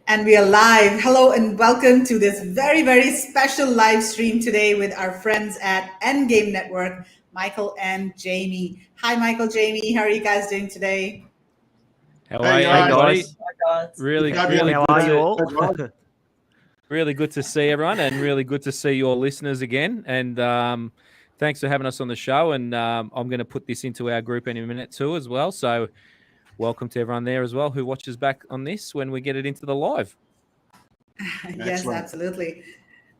And we are live. Hello and welcome to this very, very special live stream today with our friends at Endgame Network, Michael and Jamie. Hi, Michael, Jamie. How are you guys doing today? How are you, everybody? Really, really how good are you all? really good to see everyone, and really good to see your listeners again. And thanks for having us on the show. And I'm going to put this into our group in a minute too, as well. So welcome to everyone there as well who watches back on this when we get it into the live. Yes, absolutely.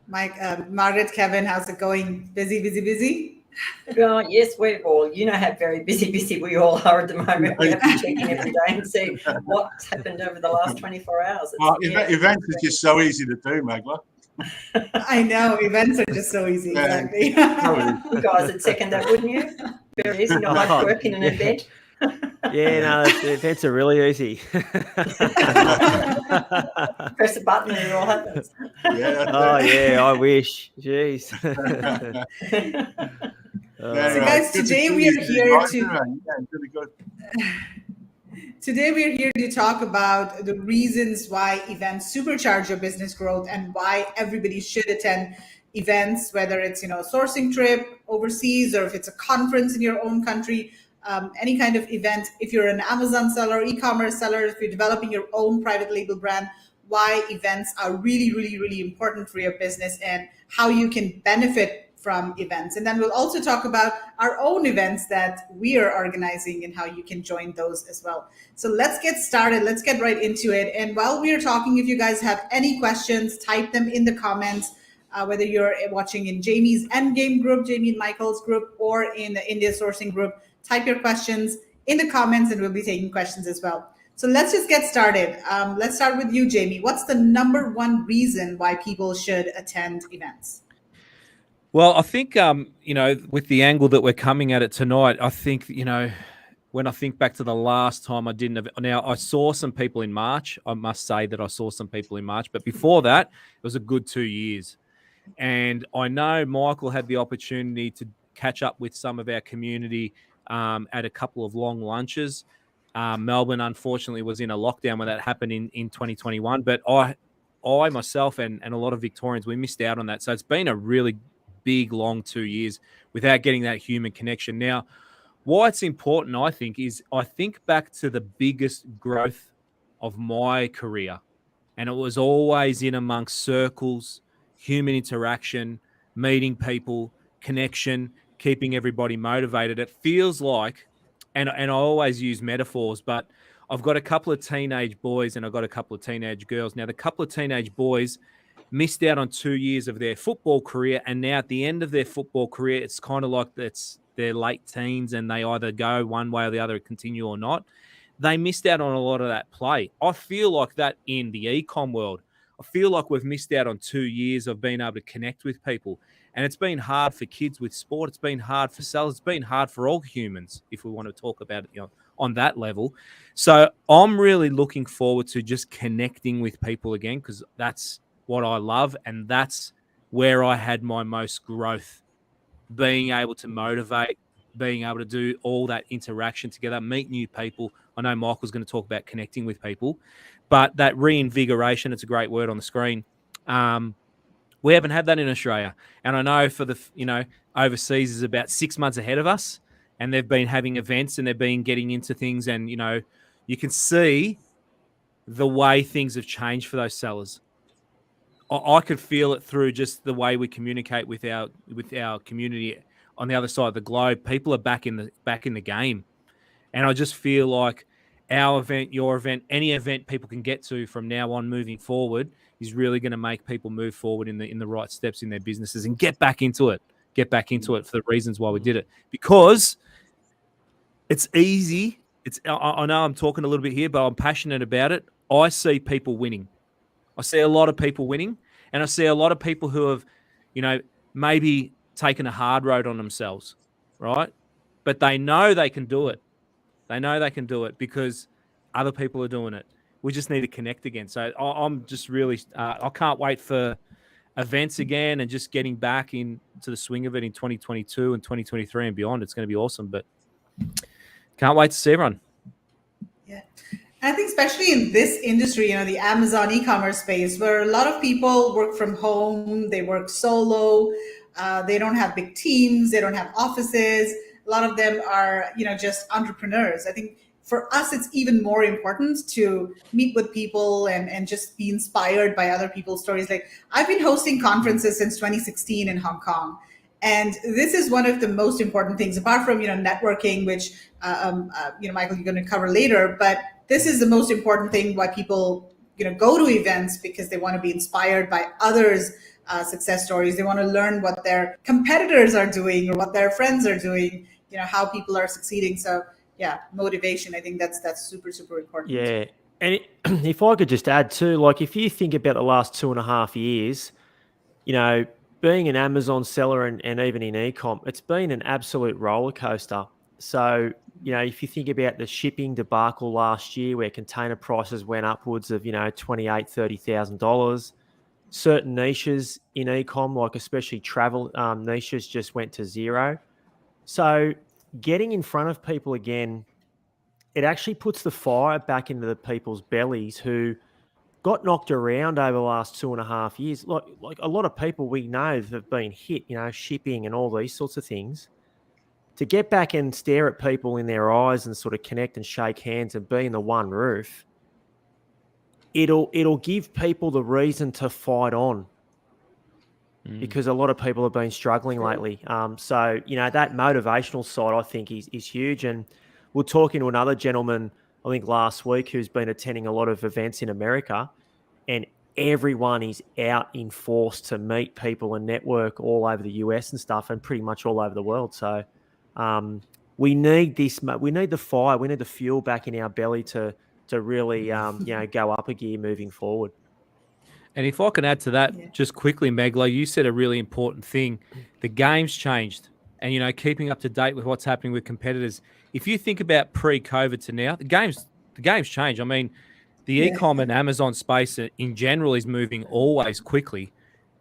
Mike, Margaret, Kevin, how's it going? Busy, busy, busy? Yes, we're all, how very busy we all are at the moment. We have to check in every day and see what's happened over the last 24 hours. Events are just so easy to do, Magla. I know, events are just so easy, exactly. You guys would second that, wouldn't you? Very easy, not like working an event. Yeah, no, the events are really easy. Press a button and it all happens. Yeah, I wish. Jeez. So guys, today we are here to talk about the reasons why events supercharge your business growth and why everybody should attend events, whether it's a sourcing trip overseas or if it's a conference in your own country. Any kind of event, if you're an Amazon seller, e-commerce seller, if you're developing your own private label brand, why events are really, really, really important for your business and how you can benefit from events. And then we'll also talk about our own events that we are organizing and how you can join those as well. So let's get started. Let's get right into it. And while we are talking, if you guys have any questions, type them in the comments. Whether you're watching in Jamie's Endgame group, Jamie and Michael's group, or in the India sourcing group, type your questions in the comments and we'll be taking questions as well. So let's just get started. Let's start with you, Jamie. What's the number one reason why people should attend events? Well, I think, with the angle that we're coming at it tonight, I think, when I think back to the last time I didn't have, now I saw some people in March. I must say that I saw some people in March, but before that, it was a good 2 years. And I know Michael had the opportunity to catch up with some of our community at a couple of long lunches. Melbourne, unfortunately, was in a lockdown when that happened in 2021. But I myself and a lot of Victorians, we missed out on that. So it's been a really big, long 2 years without getting that human connection. Now, why it's important, I think, is I think back to the biggest growth of my career. And it was always in amongst circles, human interaction, meeting people, connection, keeping everybody motivated. It feels like, and I always use metaphors, but I've got a couple of teenage boys and I've got a couple of teenage girls. Now, the couple of teenage boys missed out on 2 years of their football career, and now at the end of their football career, it's kind of like it's their late teens and they either go one way or the other, continue or not. They missed out on a lot of that play. I feel like that in the e-com world. I feel like we've missed out on 2 years of being able to connect with people. And it's been hard for kids with sport. It's been hard for sellers. It's been hard for all humans, if we want to talk about it, on that level. So I'm really looking forward to just connecting with people again, because that's what I love. And that's where I had my most growth, being able to motivate, being able to do all that interaction together, meet new people. I know Michael's going to talk about connecting with people, but that reinvigoration, it's a great word on the screen. We haven't had that in Australia. And I know for the, overseas is about 6 months ahead of us, and they've been having events and they've been getting into things. And, you can see the way things have changed for those sellers. I could feel it through just the way we communicate with our community on the other side of the globe. People are back in the game. And I just feel like our event, your event, any event people can get to from now on moving forward is really going to make people move forward in the right steps in their businesses and get back into it for the reasons why we did it. Because it's easy. I know I'm talking a little bit here, but I'm passionate about it. I see people winning. I see a lot of people winning, and I see a lot of people who have, maybe taken a hard road on themselves, right? But they know they can do it. They know they can do it because other people are doing it. We just need to connect again. So I'm just really, I can't wait for events again and just getting back into the swing of it in 2022 and 2023 and beyond. It's going to be awesome, but can't wait to see everyone. Yeah. I think especially in this industry, the Amazon e-commerce space, where a lot of people work from home, they work solo, they don't have big teams, they don't have offices. A lot of them are, just entrepreneurs. I think for us, it's even more important to meet with people and just be inspired by other people's stories. Like I've been hosting conferences since 2016 in Hong Kong. And this is one of the most important things, apart from networking, which Michael, you're going to cover later. But this is the most important thing why people go to events, because they want to be inspired by others' success stories. They want to learn what their competitors are doing or what their friends are doing. How people are succeeding. So yeah, motivation. I think that's super, super important. Yeah, and if I could just add too, like if you think about the last 2.5 years, being an Amazon seller and even in e-com, it's been an absolute roller coaster. So, if you think about the shipping debacle last year where container prices went upwards of, $28,000, $30,000, certain niches in e-com, like especially travel niches, just went to zero. So getting in front of people again, it actually puts the fire back into the people's bellies who got knocked around over the last 2.5 years. Like a lot of people we know have been hit, shipping and all these sorts of things. To get back and stare at people in their eyes and sort of connect and shake hands and be in the one roof, it'll give people the reason to fight on, because a lot of people have been struggling lately. So, that motivational side, I think, is huge. And we're talking to another gentleman, I think last week, who's been attending a lot of events in America, and everyone is out in force to meet people and network all over the US and stuff, and pretty much all over the world. So we need this. We need the fire. We need the fuel back in our belly to really, go up a gear moving forward. And if I can add to that just quickly, Megla, you said a really important thing. The game's changed, and keeping up to date with what's happening with competitors. If you think about pre-COVID to now, the game's changed. I mean, the e-com and Amazon space in general is moving always quickly,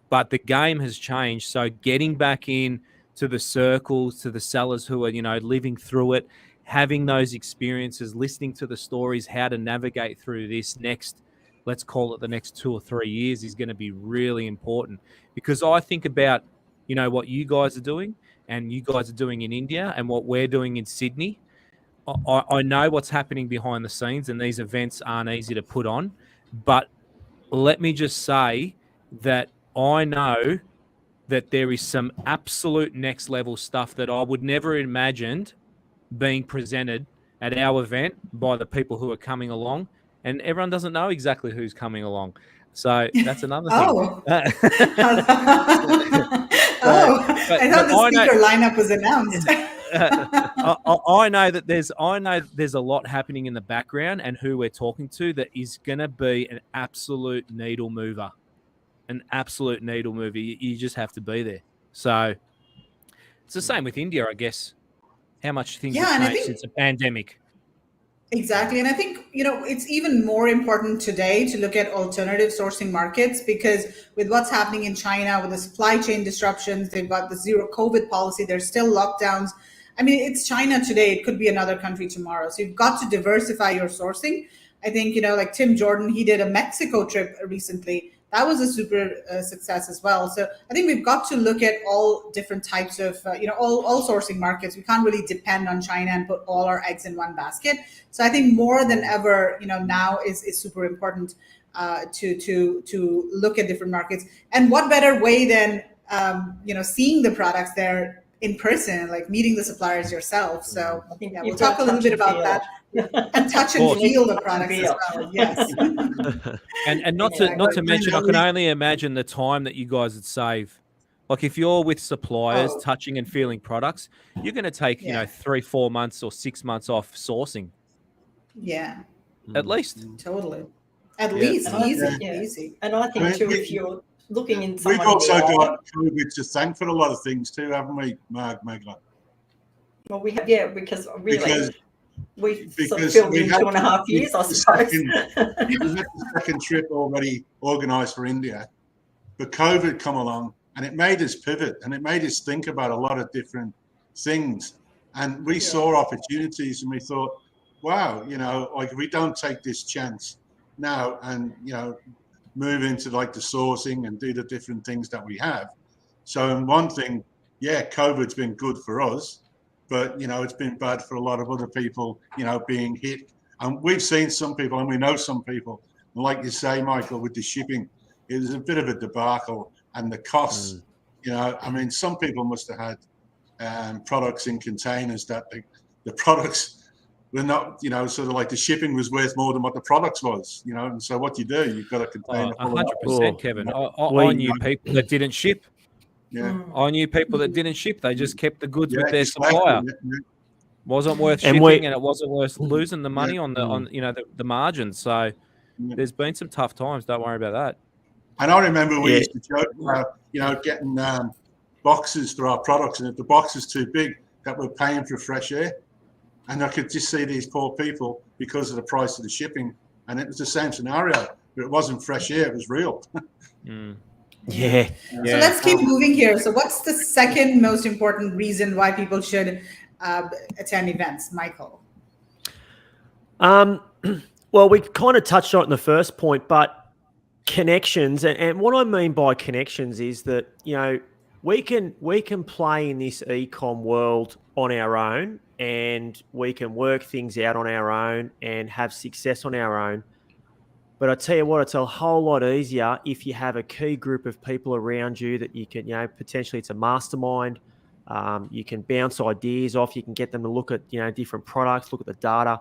but the game has changed. So getting back in to the circles, to the sellers who are living through it, having those experiences, listening to the stories, how to navigate through this next, let's call it the next 2 or 3 years, is going to be really important. Because I think about, what you guys are doing and you guys are doing in India and what we're doing in Sydney. I know what's happening behind the scenes, and these events aren't easy to put on. But let me just say that I know that there is some absolute next level stuff that I would never imagined being presented at our event by the people who are coming along. And everyone doesn't know exactly who's coming along. So that's another thing. I thought the speaker lineup was announced. I know that there's a lot happening in the background, and who we're talking to that is going to be an absolute needle mover. You just have to be there. So it's the same with India, I guess. How much things have changed since the pandemic. Exactly. And I think, it's even more important today to look at alternative sourcing markets, because with what's happening in China, with the supply chain disruptions, they've got the zero COVID policy, there's still lockdowns. I mean, it's China today, it could be another country tomorrow. So you've got to diversify your sourcing. I think, like Tim Jordan, he did a Mexico trip recently. That was a super success as well. So I think we've got to look at all different types of, all sourcing markets. We can't really depend on China and put all our eggs in one basket. So I think more than ever, now is super important to look at different markets. And what better way than, seeing the products there in person, like meeting the suppliers yourself. So I think we'll talk a little bit about that. And touch and feel the products as well. Yes. and not to mention, I can only imagine the time that you guys would save. Like if you're with suppliers, touching and feeling products, you're going to take 3-4 months or 6 months off sourcing. Yeah. At least. Totally. At least easy. And I think too, if you're looking in someone, we've also got COVID to thank for a lot of things too, haven't we, Megla? Well, we have, because we've sort of filled in 2.5 years, I suppose. We had the second trip already organised for India, but COVID come along and it made us pivot and it made us think about a lot of different things. And we saw opportunities and we thought, wow, like if we don't take this chance now and, move into like the sourcing and do the different things that we have. So one thing, yeah, COVID's been good for us, but, it's been bad for a lot of other people, being hit. And we've seen some people and we know some people, and like you say, Michael, with the shipping, it was a bit of a debacle, and the costs, some people must have had products in containers that the products were not, sort of like the shipping was worth more than what the products was, and so what you do, you've got a container full of 100%, Kevin. I knew people that didn't ship. Yeah. I knew people that didn't ship. They just kept the goods with their exactly. supplier. Yeah. Wasn't worth And shipping, and it wasn't worth losing the money on Yeah. the margins. So there's been some tough times. Don't worry about that. And I remember we used to joke about, getting boxes for our products, and if the box is too big, that we're paying for fresh air. And I could just see these poor people because of the price of the shipping. And it was the same scenario, but it wasn't fresh air, it was real. Yeah. So let's keep moving here. So what's the second most important reason why people should attend events, Michael? Well, we kind of touched on it in the first point, but connections, and what I mean by connections is that, we can play in this e-com world on our own, and we can work things out on our own and have success on our own. But I tell you what, it's a whole lot easier if you have a key group of people around you that you can, potentially it's a mastermind. You can bounce ideas off. You can get them to look at, different products, look at the data.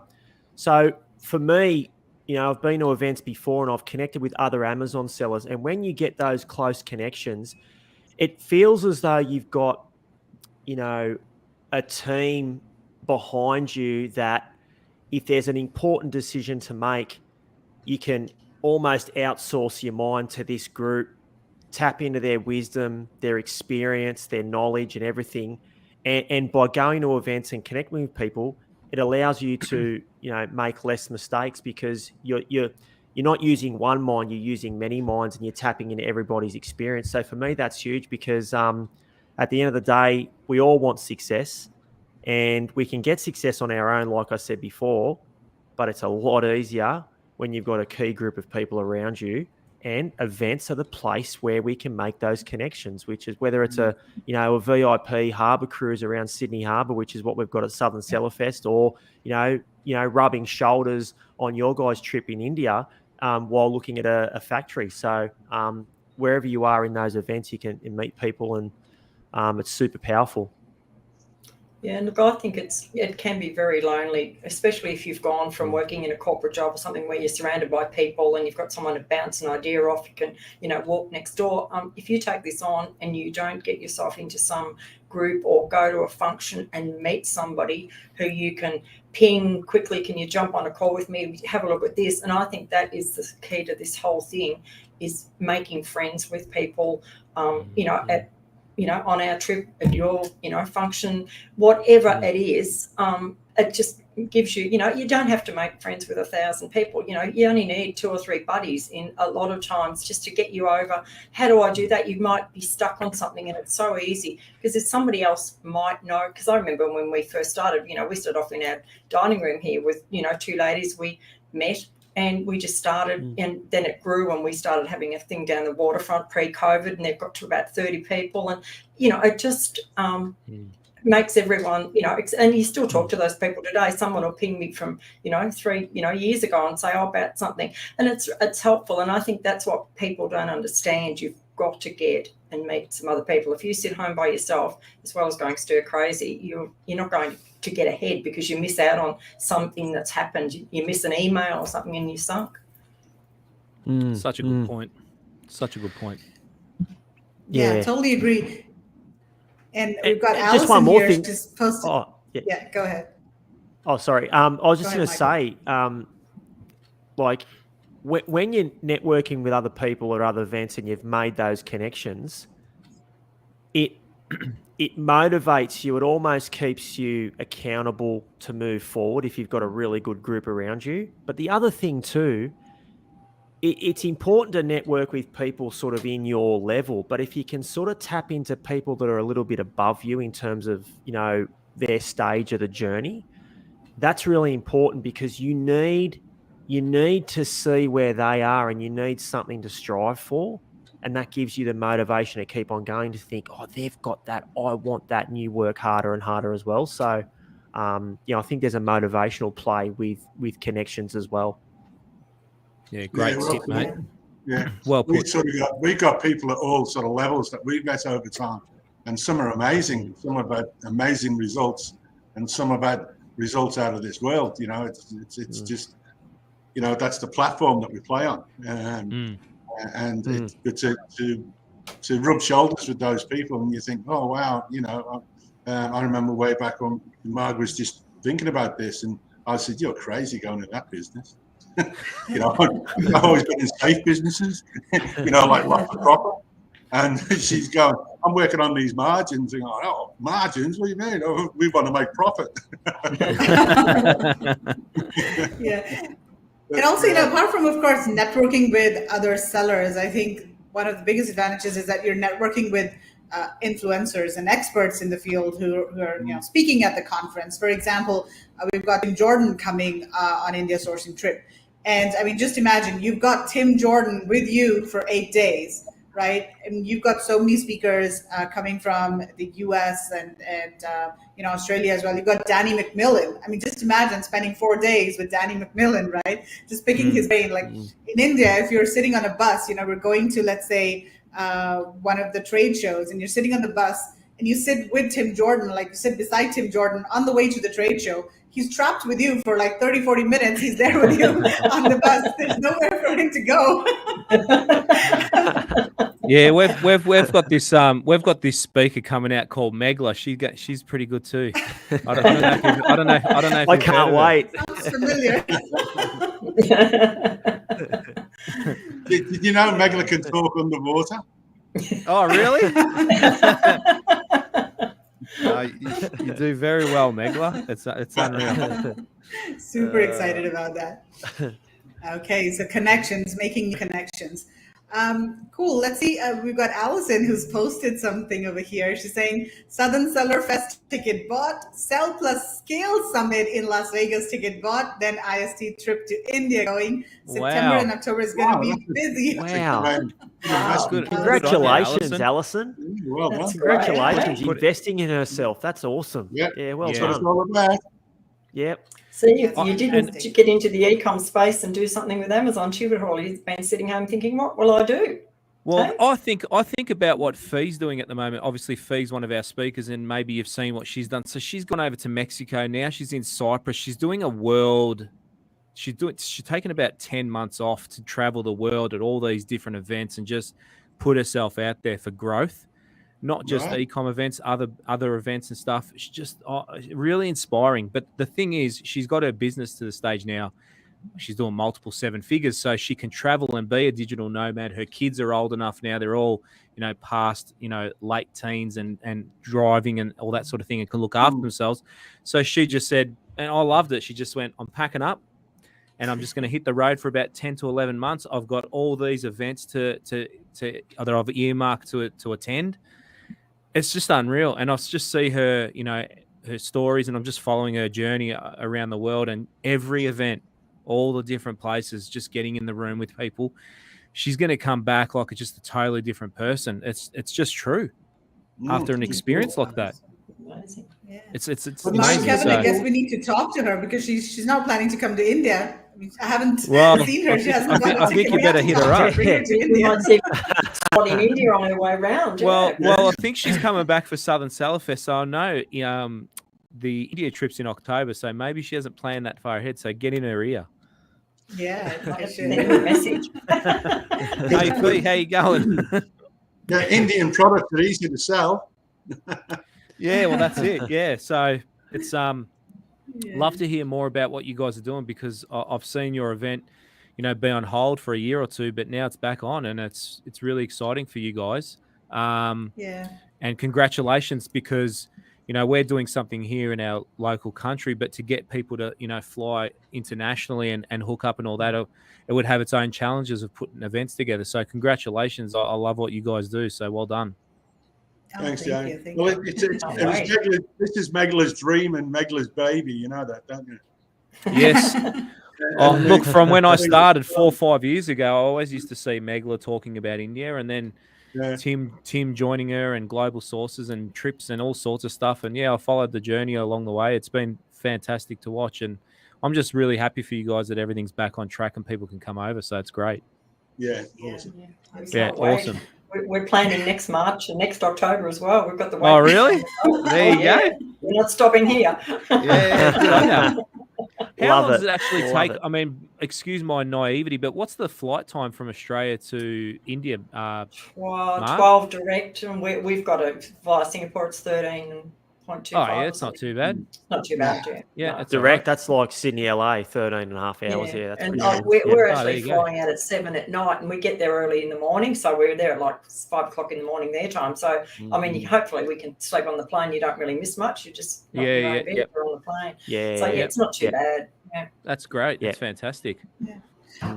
So for me, I've been to events before and I've connected with other Amazon sellers. And when you get those close connections, it feels as though you've got, a team behind you that if there's an important decision to make, you can almost outsource your mind to this group, tap into their wisdom, their experience, their knowledge and everything. And by going to events and connecting with people, it allows you to, make less mistakes because you're not using one mind, you're using many minds, and you're tapping into everybody's experience. So for me, that's huge because at the end of the day, we all want success, and we can get success on our own, like I said before, but it's a lot easier when you've got a key group of people around you, and events are the place where we can make those connections, which is whether it's a VIP harbour cruise around Sydney Harbour, which is what we've got at Southern Cellarfest, or, rubbing shoulders on your guys' trip in India while looking at a factory. So wherever you are in those events, you can meet people, and it's super powerful. Yeah, and look, I think it can be very lonely, especially if you've gone from working in a corporate job or something where you're surrounded by people and you've got someone to bounce an idea off. You can, walk next door. If you take this on and you don't get yourself into some group or go to a function and meet somebody who you can ping quickly, can you jump on a call with me? Have a look at this. And I think that is the key to this whole thing, is making friends with people, on our trip, at your, function, whatever it is, it just gives you, you don't have to make friends with 1,000 people. You only need 2 or 3 buddies in a lot of times just to get you over. How do I do that? You might be stuck on something, and it's so easy because if somebody else might know, because I remember when we first started, we started off in our dining room here with, 2 ladies we met. And we just started, and then it grew, and we started having a thing down the waterfront pre-COVID, and they've got to about 30 people. And, it just makes everyone, and you still talk to those people today. Someone will ping me from, 3, years ago and say, about something. And it's helpful. And I think that's what people don't understand. You've got to get and meet some other people. If you sit home by yourself, as well as going stir crazy, you're not going to get ahead because you miss out on something that's happened. You miss an email or something and you're sunk. Such a good point. Such a good point. Yeah, totally agree. And we've got just Alison one more here. thing. She's posted. Oh, Yeah, go ahead. Oh, sorry. I was just Go going to ahead, say, when you're networking with other people at other events and you've made those connections, it motivates you. It almost keeps you accountable to move forward if you've got a really good group around you. But the other thing too, it's important to network with people sort of in your level. But if you can sort of tap into people that are a little bit above you in terms of, their stage of the journey, that's really important because you need to see where they are and you need something to strive for. And that gives you the motivation to keep on going, to think, oh, they've got that, I want that, and you work harder and harder as well. So, I think there's a motivational play with connections as well. Yeah, great tip, mate. Yeah, Well put. We've got people at all sort of levels that we've met over time, and some are amazing. Some have had amazing results, and some have had results out of this world. It's just, that's the platform that we play on, and it's good to rub shoulders with those people, and you think, oh wow, I remember way back when Margaret was just thinking about this, and I said, you're crazy going in that business. I've always been in safe businesses, like lots of profit. And she's going, I'm working on these margins. And going, oh, margins? What do you mean? Oh, we want to make profit. Yeah. And also, apart from, of course, networking with other sellers, I think one of the biggest advantages is that you're networking with influencers and experts in the field who are speaking at the conference. For example, we've got Tim Jordan coming on India sourcing trip. And I mean, just imagine you've got Tim Jordan with you for 8 days, right? And you've got so many speakers coming from the US and Australia as well. You've got Danny McMillan. I mean, just imagine spending 4 days with Danny McMillan, right? Just picking his brain. Like in India, if you're sitting on a bus, we're going to, let's say, one of the trade shows, and you're sitting on the bus and you sit with Tim Jordan, like you sit beside Tim Jordan on the way to the trade show. He's trapped with you for like 30, 40 minutes. He's there with you on the bus. There's nowhere for him to go. Yeah, we've got this speaker coming out called Megla. She's pretty good too. I don't know. If I can't wait. Sounds familiar. Did you know Megla can talk underwater? Oh, really? You do very well, Megla. It's unreal. Super excited about that. Okay, so connections, making new connections. Cool. Let's see. We've got Allison who's posted something over here. She's saying Southern Seller Fest ticket bought, Sell Plus Scale Summit in Las Vegas ticket bought, then IST trip to India going. September and October is going to be busy. Wow. That's good. Congratulations, Good on you, Allison. Well done. Congratulations. Right. Investing in herself. That's awesome. Yep. Yeah, well That's what it's done. all about. Yep. See, if you didn't get into the e-com space and do something with Amazon, she would probably have been sitting home thinking, what will I do? Well, I think about what Fee's doing at the moment. Obviously, Fee's one of our speakers, and maybe you've seen what she's done. So she's gone over to Mexico. Now she's in Cyprus. She's doing a world. She's taken about 10 months off to travel the world at all these different events and just put herself out there for growth. Not just e-com events, other events and stuff. It's just really inspiring. But the thing is, she's got her business to the stage now. She's doing multiple 7 figures, so she can travel and be a digital nomad. Her kids are old enough now; they're all, past, late teens and driving and all that sort of thing, and can look after themselves. So she just said, and I loved it. She just went, "I'm packing up, and I'm just going to hit the road for about 10 to 11 months. I've got all these events that I've earmarked to attend." It's just unreal. And I just see her, her stories, and I'm just following her journey around the world, and every event, all the different places, just getting in the room with people. She's going to come back like just a totally different person. It's just true after an experience like that. Amazing. Yeah. It's Well, amazing. Kevin, I guess we need to talk to her because she's now planning to come to India. I mean, I haven't seen her. She hasn't got a I think ticket. you better hit her up. Bring her to We India. might see one in India on her way round. Well, I think she's coming back for Southern Seller Fest. So I know the India trip's in October, so maybe she hasn't planned that far ahead. So get in her ear. Yeah, I should. Send her a message. Hey, Fee, how you going? Yeah, Indian products are easy to sell. Yeah, well, that's it. Yeah, so it's love to hear more about what you guys are doing, because I've seen your event, be on hold for a year or two, but now it's back on, and it's really exciting for you guys. Yeah. And congratulations, because we're doing something here in our local country, but to get people to fly internationally and hook up and all that, it would have its own challenges of putting events together. So congratulations. I love what you guys do. So well done. Oh, Thanks, thank Jane. you, thank Well, you. this is Megala's dream and Megala's baby. You know that, don't you? Yes. Oh, And look, from when I I mean, started 4 or 5 years ago, I always used to see Megala talking about India, and then yeah, Tim joining her, and global sources and trips and all sorts of stuff. And yeah, I followed the journey along the way. It's been fantastic to watch, and I'm just really happy for you guys that everything's back on track and people can come over. So it's great. yeah, awesome. We Yeah, can't wait. awesome. We're planning next March and next October as well. We've got the Oh, really? There you go. We're not stopping here. Yeah, good on ya. How Love long does it. it actually Love take? it. I mean, excuse my naivety, but what's the flight time from Australia to India? Well, Mark? 12 direct, and we've got a via Singapore. It's 13.25. Oh, yeah, it's not too bad. Not too bad, yeah. Yeah, No. it's all Direct, right. that's like Sydney, LA, 13 and a half hours. Yeah, that's and pretty good. we're Oh, there actually you go. flying out at 7 at night, and we get there early in the morning. So we're there at like 5 o'clock in the morning their time. So I mean, hopefully we can sleep on the plane. You don't really miss much. You just not in your own bed, you're on the plane. Yeah. So it's not too bad. Yeah. That's great. Yeah. That's fantastic.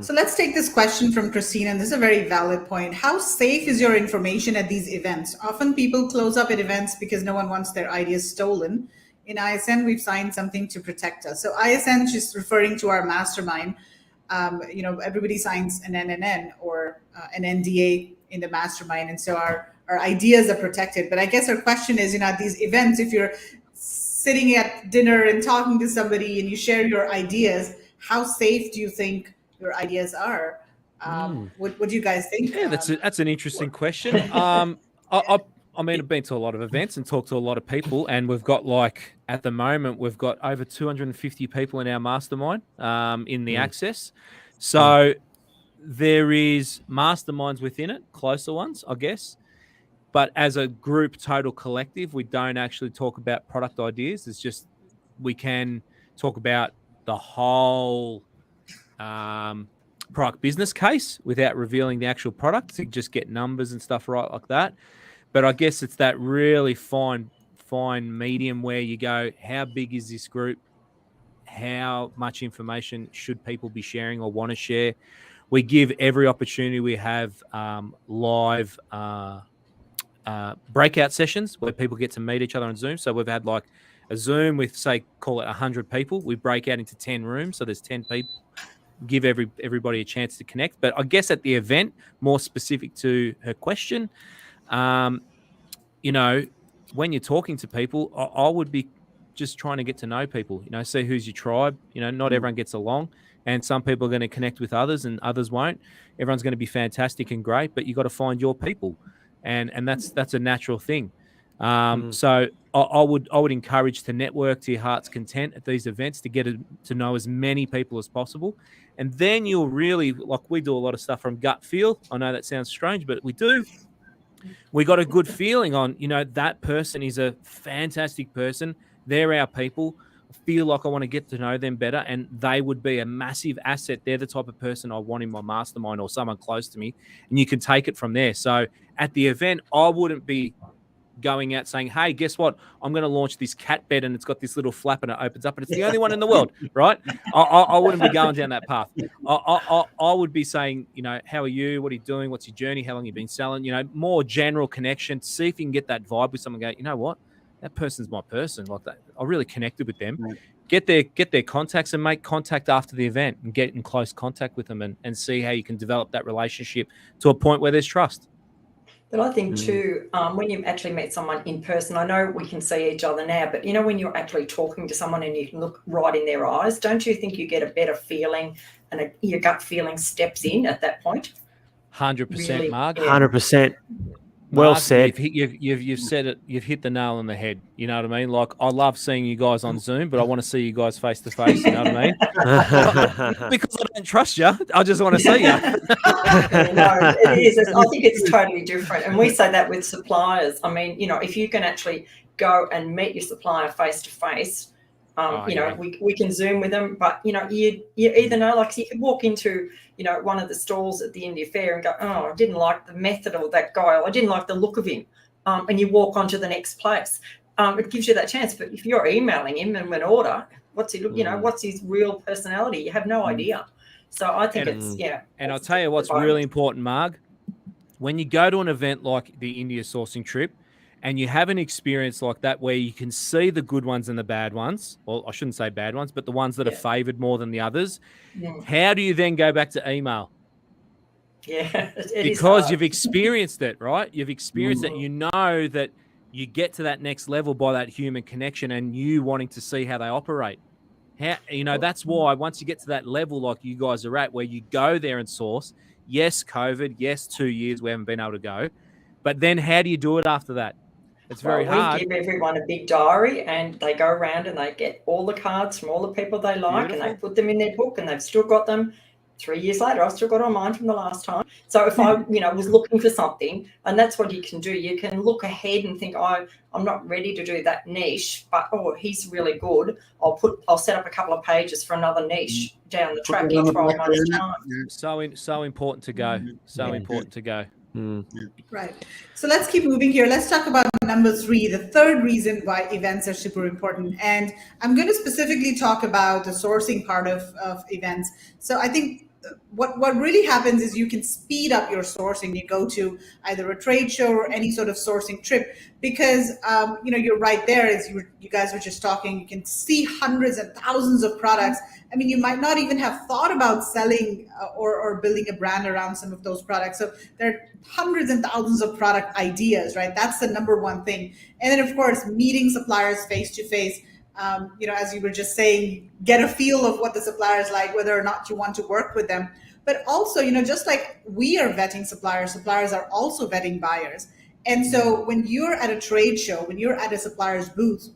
So let's take this question from Christine, and this is a very valid point. How safe is your information at these events? Often people close up at events because no one wants their ideas stolen. In ISN, we've signed something to protect us. So ISN, just referring to our mastermind, everybody signs an NNN or an NDA in the mastermind. And so our ideas are protected. But I guess our question is, at these events, if you're sitting at dinner and talking to somebody and you share your ideas, how safe do you think your ideas are? What do you guys think? Yeah, that's an interesting question. I mean, I've been to a lot of events and talked to a lot of people, and we've got at the moment, we've got over 250 people in our mastermind in the access. So there is masterminds within it, closer ones, I guess. But as a group, total collective, we don't actually talk about product ideas. It's just we can talk about the whole product business case without revealing the actual product to just get numbers and stuff right like that. But I guess it's that really fine medium where you go, how big is this group? How much information should people be sharing or want to share? We give every opportunity we have live breakout sessions where people get to meet each other on Zoom. So we've had a Zoom with, say, call it 100 people. We break out into 10 rooms. So there's 10 people. Give everybody a chance to connect. But I guess at the event, more specific to her question, when you're talking to people, I would be just trying to get to know people, see who's your tribe. Not everyone gets along, and some people are going to connect with others and others won't. Everyone's going to be fantastic and great, but you got to find your people, and that's a natural thing. So I would encourage to network to your heart's content at these events to get to know as many people as possible. And then you'll really, we do a lot of stuff from gut feel. I know that sounds strange, but we do. We got a good feeling on, that person is a fantastic person. They're our people. I feel like I want to get to know them better, and they would be a massive asset. They're the type of person I want in my mastermind or someone close to me, and you can take it from there. So at the event, I wouldn't be going out saying, hey, guess what? I'm going to launch this cat bed and it's got this little flap and it opens up and it's the only one in the world, right? I wouldn't be going down that path. I would be saying, how are you? What are you doing? What's your journey? How long have you been selling? More general connection. See if you can get that vibe with someone. Go, you know what? That person's my person. Like that, I really connected with them. Right. Get their contacts and make contact after the event and get in close contact with them and see how you can develop that relationship to a point where there's trust. But I think too, when you actually meet someone in person, I know we can see each other now, but when you're actually talking to someone and you can look right in their eyes, don't you think you get a better feeling and your gut feeling steps in at that point? 100%, really, Mark. 100%. Well said. You've said it. You've hit the nail on the head. You know what I mean? I love seeing you guys on Zoom, but I want to see you guys face to face. You know what I mean? Because I don't trust you. I just want to see you. No, it is. I think it's totally different. And we say that with suppliers. I mean, if you can actually go and meet your supplier face to face, we can Zoom with them, but you either know, you could walk into one of the stalls at the India Fair and go, oh, I didn't like the method of that guy, or I didn't like the look of him, and you walk on to the next place. It gives you that chance. But if you're emailing him and an order, what's he look? What's his real personality? You have no idea. So I think And I'll tell you what's really important, Marg. When you go to an event like the India sourcing trip, and you have an experience like that where you can see the good ones and the bad ones, well, I shouldn't say bad ones, but the ones that are favored more than the others, how do you then go back to email? Yeah, because you've experienced it, right? You've experienced it. You know that you get to that next level by that human connection and you wanting to see how they operate. That's why once you get to that level like you guys are at, where you go there and source, yes, COVID, yes, 2 years we haven't been able to go, but then how do you do it after that? It's very hard. We give everyone a big diary and they go around and they get all the cards from all the people they like. Beautiful. And they put them in their book and they've still got them 3 years later. I've still got on mine from the last time. So if I, was looking for something, and that's what you can do. You can look ahead and think, I'm not ready to do that niche, but he's really good. I'll set up a couple of pages for another niche down the track in 12 months' time. So important to go. Important to go. Right. So let's keep moving here. Let's talk about number 3, the third reason why events are super important. And I'm going to specifically talk about the sourcing part of events. So I think what really happens is you can speed up your sourcing. You go to either a trade show or any sort of sourcing trip, because you're right there, as you guys were just talking. You can see hundreds and thousands of products. I mean, you might not even have thought about selling or building a brand around some of those products. So there are hundreds and thousands of product ideas, right? That's the number one thing. And then, of course, meeting suppliers face to face. As you were just saying, get a feel of what the supplier is like, whether or not you want to work with them. But also, just like we are vetting suppliers, suppliers are also vetting buyers. And so when you're at a trade show, when you're at a supplier's booth,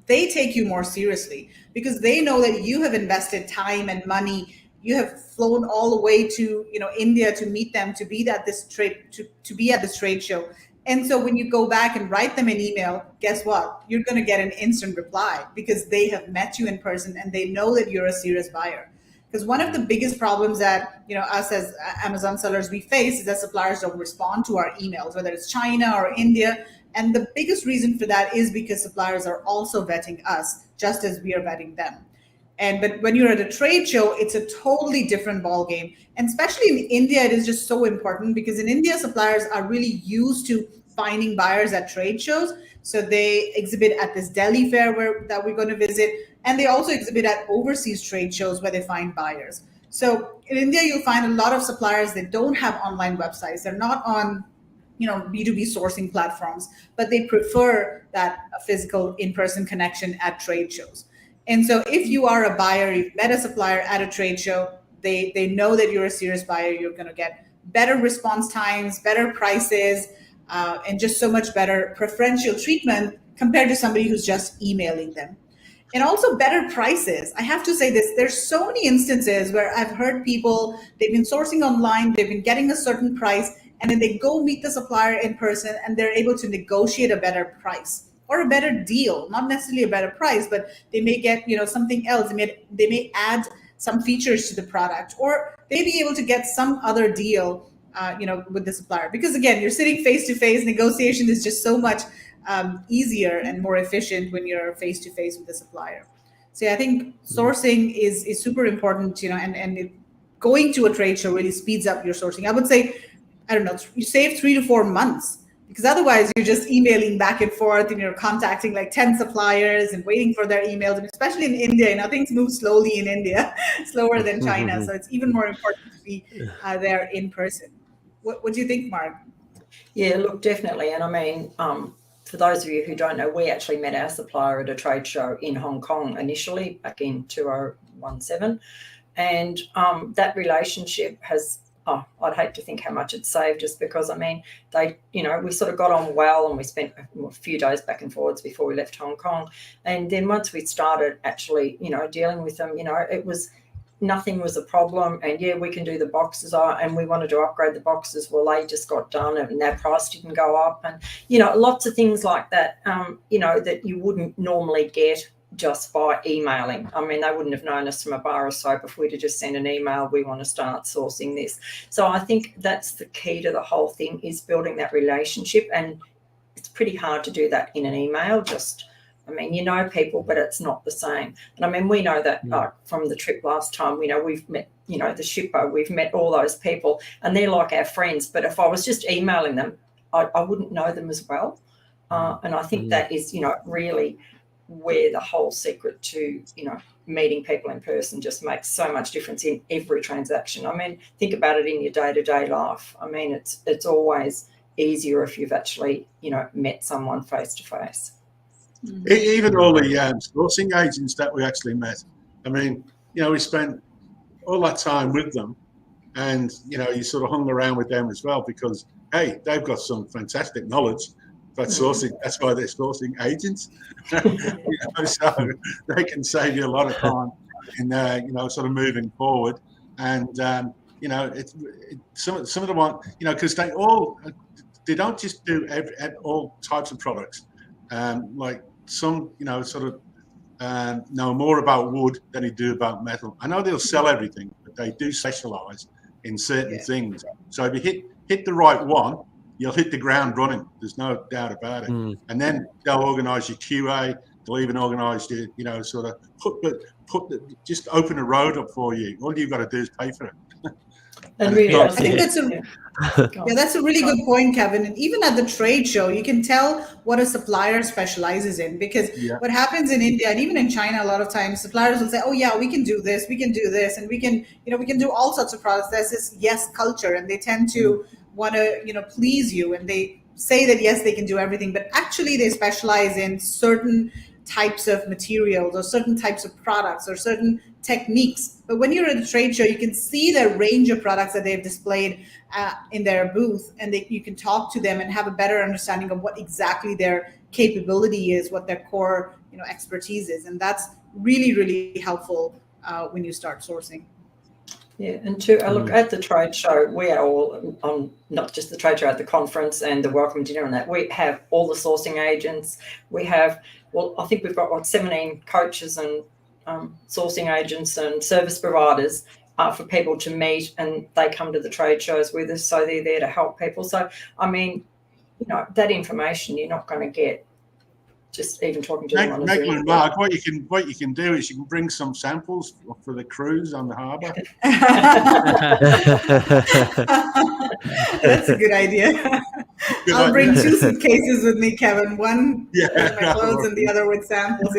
they take you more seriously because they know that you have invested time and money. You have flown all the way to India to meet them, to be at this trade show. And so when you go back and write them an email, guess what? You're going to get an instant reply because they have met you in person and they know that you're a serious buyer. Because one of the biggest problems that us as Amazon sellers we face is that suppliers don't respond to our emails, whether it's China or India. And the biggest reason for that is because suppliers are also vetting us just as we are vetting them. But when you're at a trade show, it's a totally different ballgame. And especially in India, it is just so important because in India, suppliers are really used to finding buyers at trade shows. So they exhibit at this Delhi fair that we're going to visit. And they also exhibit at overseas trade shows where they find buyers. So in India, you'll find a lot of suppliers that don't have online websites. They're not on B2B sourcing platforms, but they prefer that physical in-person connection at trade shows. And so if you are a buyer, you've met a supplier at a trade show, they know that you're a serious buyer, you're going to get better response times, better prices, and just so much better preferential treatment compared to somebody who's just emailing them. And also better prices. I have to say this, there's so many instances where I've heard people, they've been sourcing online, they've been getting a certain price, and then they go meet the supplier in person and they're able to negotiate a better price or a better deal, not necessarily a better price, but they may get something else. They may add some features to the product, or they may be able to get some other deal with the supplier. Because again, you're sitting face to face, negotiation is just so much easier and more efficient when you're face to face with the supplier. So I think sourcing is super important, and going to a trade show really speeds up your sourcing. I would say, I don't know, you save 3 to 4 months, because otherwise you're just emailing back and forth and you're contacting like 10 suppliers and waiting for their emails. And especially in India, things move slowly in India, slower than China. So it's even more important to be there in person. What do you think, Mark? Yeah, look, definitely. And I mean, for those of you who don't know, we actually met our supplier at a trade show in Hong Kong initially back in 2017. And that relationship has, I'd hate to think how much it saved us, because, I mean, they, we sort of got on well and we spent a few days back and forwards before we left Hong Kong. And then once we started actually, dealing with them, it was, nothing was a problem. And yeah, we can do the boxes, and we wanted to upgrade the boxes. Well, they just got done and their price didn't go up. And, lots of things like that, that you wouldn't normally get just by emailing. I mean, they wouldn't have known us from a bar of soap if we'd have just sent an email, we want to start sourcing this. So I think that's the key to the whole thing, is building that relationship. And it's pretty hard to do that in an email. Just, I mean, people, but it's not the same. And I mean, we know that from the trip last time, we've met, the shipper, we've met all those people and they're like our friends. But if I was just emailing them, I wouldn't know them as well. And I think that is, really where the whole secret to, meeting people in person just makes so much difference in every transaction. I mean, think about it in your day-to-day life. I mean, it's always easier if you've actually, met someone face to face. Even all the sourcing agents that we actually met. I mean, we spent all that time with them, and you sort of hung around with them as well because, hey, they've got some fantastic knowledge about sourcing. That's why they're sourcing agents. So they can save you a lot of time in sort of moving forward. And some of the one, because they don't just do all types of products. Like some, sort of know more about wood than they do about metal. I know they'll sell everything, but they do specialize in certain things. So if you hit the right one, you'll hit the ground running. There's no doubt about it. And then they'll organise your QA. They'll even organise your, sort of just open a road up for you. All you've got to do is pay for it. And really, I think that's that's a really good point, Kevin. And even at the trade show, you can tell what a supplier specializes in, because what happens in India and even in China, a lot of times suppliers will say, "Oh yeah, we can do this, and we can do all sorts of products." There's this yes culture, and they tend to want to please you, and they say that yes, they can do everything, but actually they specialize in certain types of materials or certain types of products or certain techniques. But when you're at a trade show, you can see the range of products that they've displayed in their booth, and you can talk to them and have a better understanding of what exactly their capability is, what their core expertise is, and that's really, really helpful when you start sourcing. Yeah, and to look at the trade show, we are all on, not just the trade show, at the conference and the welcome dinner and that. We have all the sourcing agents. We have, I think we've got 17 coaches and sourcing agents and service providers for people to meet, and they come to the trade shows with us, so they're there to help people. So, I mean, that information you're not going to get just even talking to them on a Zoom. Mark, what you can do is you can bring some samples for the cruise on the harbour. That's a good idea. I'll bring 2 suitcases with me, Kevin. One with my clothes and the other with samples.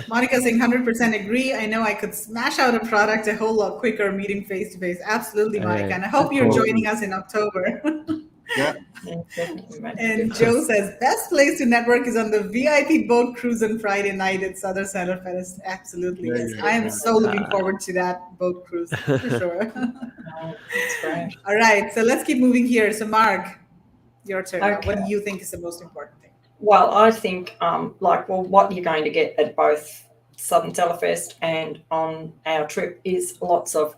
Monica saying 100% agree. I know I could smash out a product a whole lot quicker meeting face to face. Absolutely, Monica. And I hope you're joining us in October. And Joe says best place to network is on the VIP boat cruise on Friday night at Southern Center Fest. Absolutely, yes. I am so looking forward to that boat cruise for sure. That's great. All right, so let's keep moving here. So Mark, your turn. Okay. What do you think is the most important thing? Well, I think what you're going to get at both Southern Seller Fest and on our trip is lots of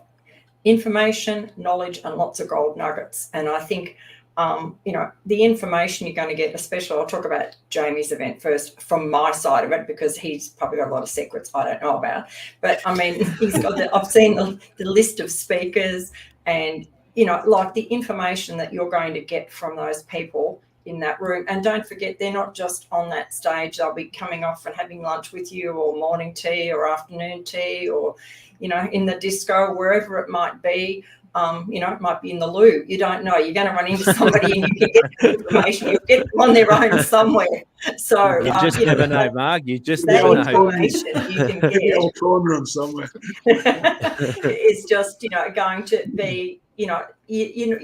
information, knowledge, and lots of gold nuggets. And I think the information you're going to get, especially, I'll talk about Jamie's event first from my side of it, because he's probably got a lot of secrets I don't know about. But I mean, he's got I've seen the list of speakers, and the information that you're going to get from those people in that room. And don't forget, they're not just on that stage. They'll be coming off and having lunch with you, or morning tea or afternoon tea, or in the disco, wherever it might be. It might be in the loo. You don't know. You're going to run into somebody and you can get the information. You'll get them on their own somewhere. So you just never know, Mark. You just that never know. information you can get. Old corner room somewhere. It's just going to be you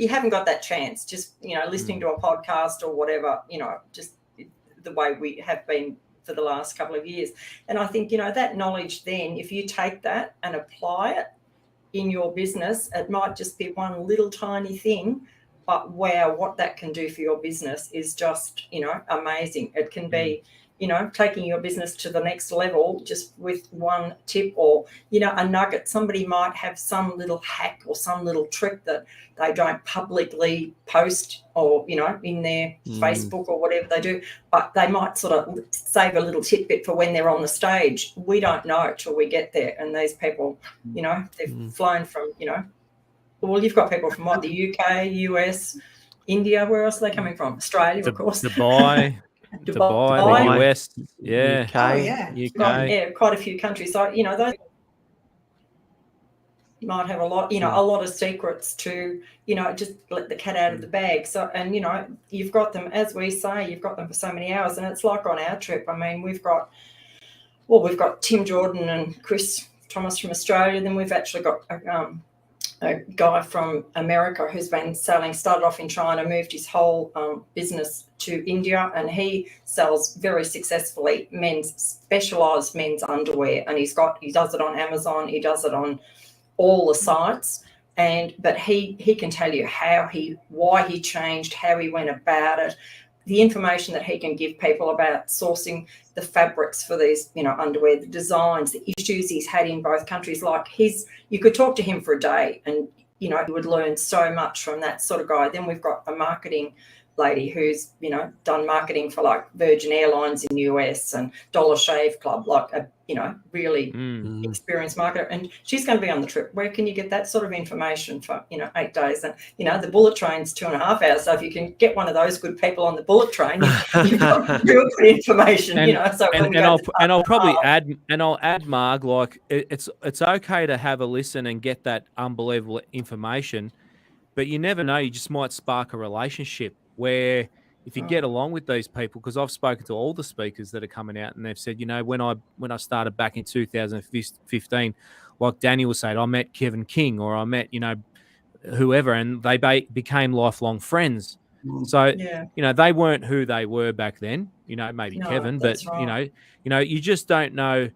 haven't got that chance. Just listening to a podcast or whatever. Just the way we have been for the last couple of years. And I think that knowledge. Then, if you take that and apply it in your business, it might just be one little tiny thing, but wow, what that can do for your business is just amazing. It can be taking your business to the next level just with one tip, or a nugget. Somebody might have some little hack or some little trick that they don't publicly post, or in their Facebook or whatever they do, but they might sort of save a little tidbit for when they're on the stage. We don't know till we get there. And these people, they've flown from well, you've got people from the UK, US, India. Where else are they coming from? Australia, of course. Dubai, the US, UK, Oh, yeah. UK. Quite a few countries. So those. might have a lot, a lot of secrets to, just let the cat out of the bag. So, and, you've got them, as we say, you've got them for so many hours. And it's like on our trip, I mean, we've got Tim Jordan and Chris Thomas from Australia. Then we've actually got a guy from America who's been selling, started off in China, moved his whole business to India, and he sells very successfully specialised men's underwear. And he does it on Amazon, he does it on all the sites, but he can tell you why he changed, how he went about it, the information that he can give people about sourcing the fabrics for these, underwear, the designs, the issues he's had in both countries. Like you could talk to him for a day and, you would learn so much from that sort of guy. Then we've got a marketing lady who's, done marketing for like Virgin Airlines in the US and Dollar Shave Club, like a, really experienced marketer. And she's going to be on the trip. Where can you get that sort of information for, 8 days? And, the bullet train's 2.5 hours. So if you can get one of those good people on the bullet train, you've got real good information, So I'll probably add, Marg, like it's okay to have a listen and get that unbelievable information, but you never know. You just might spark a relationship where if you get along with these people, because I've spoken to all the speakers that are coming out and they've said, when I started back in 2015, like Daniel was saying, I met Kevin King or I met, whoever, and they became lifelong friends. So, they weren't who they were back then, maybe Kevin, but, right. You just don't know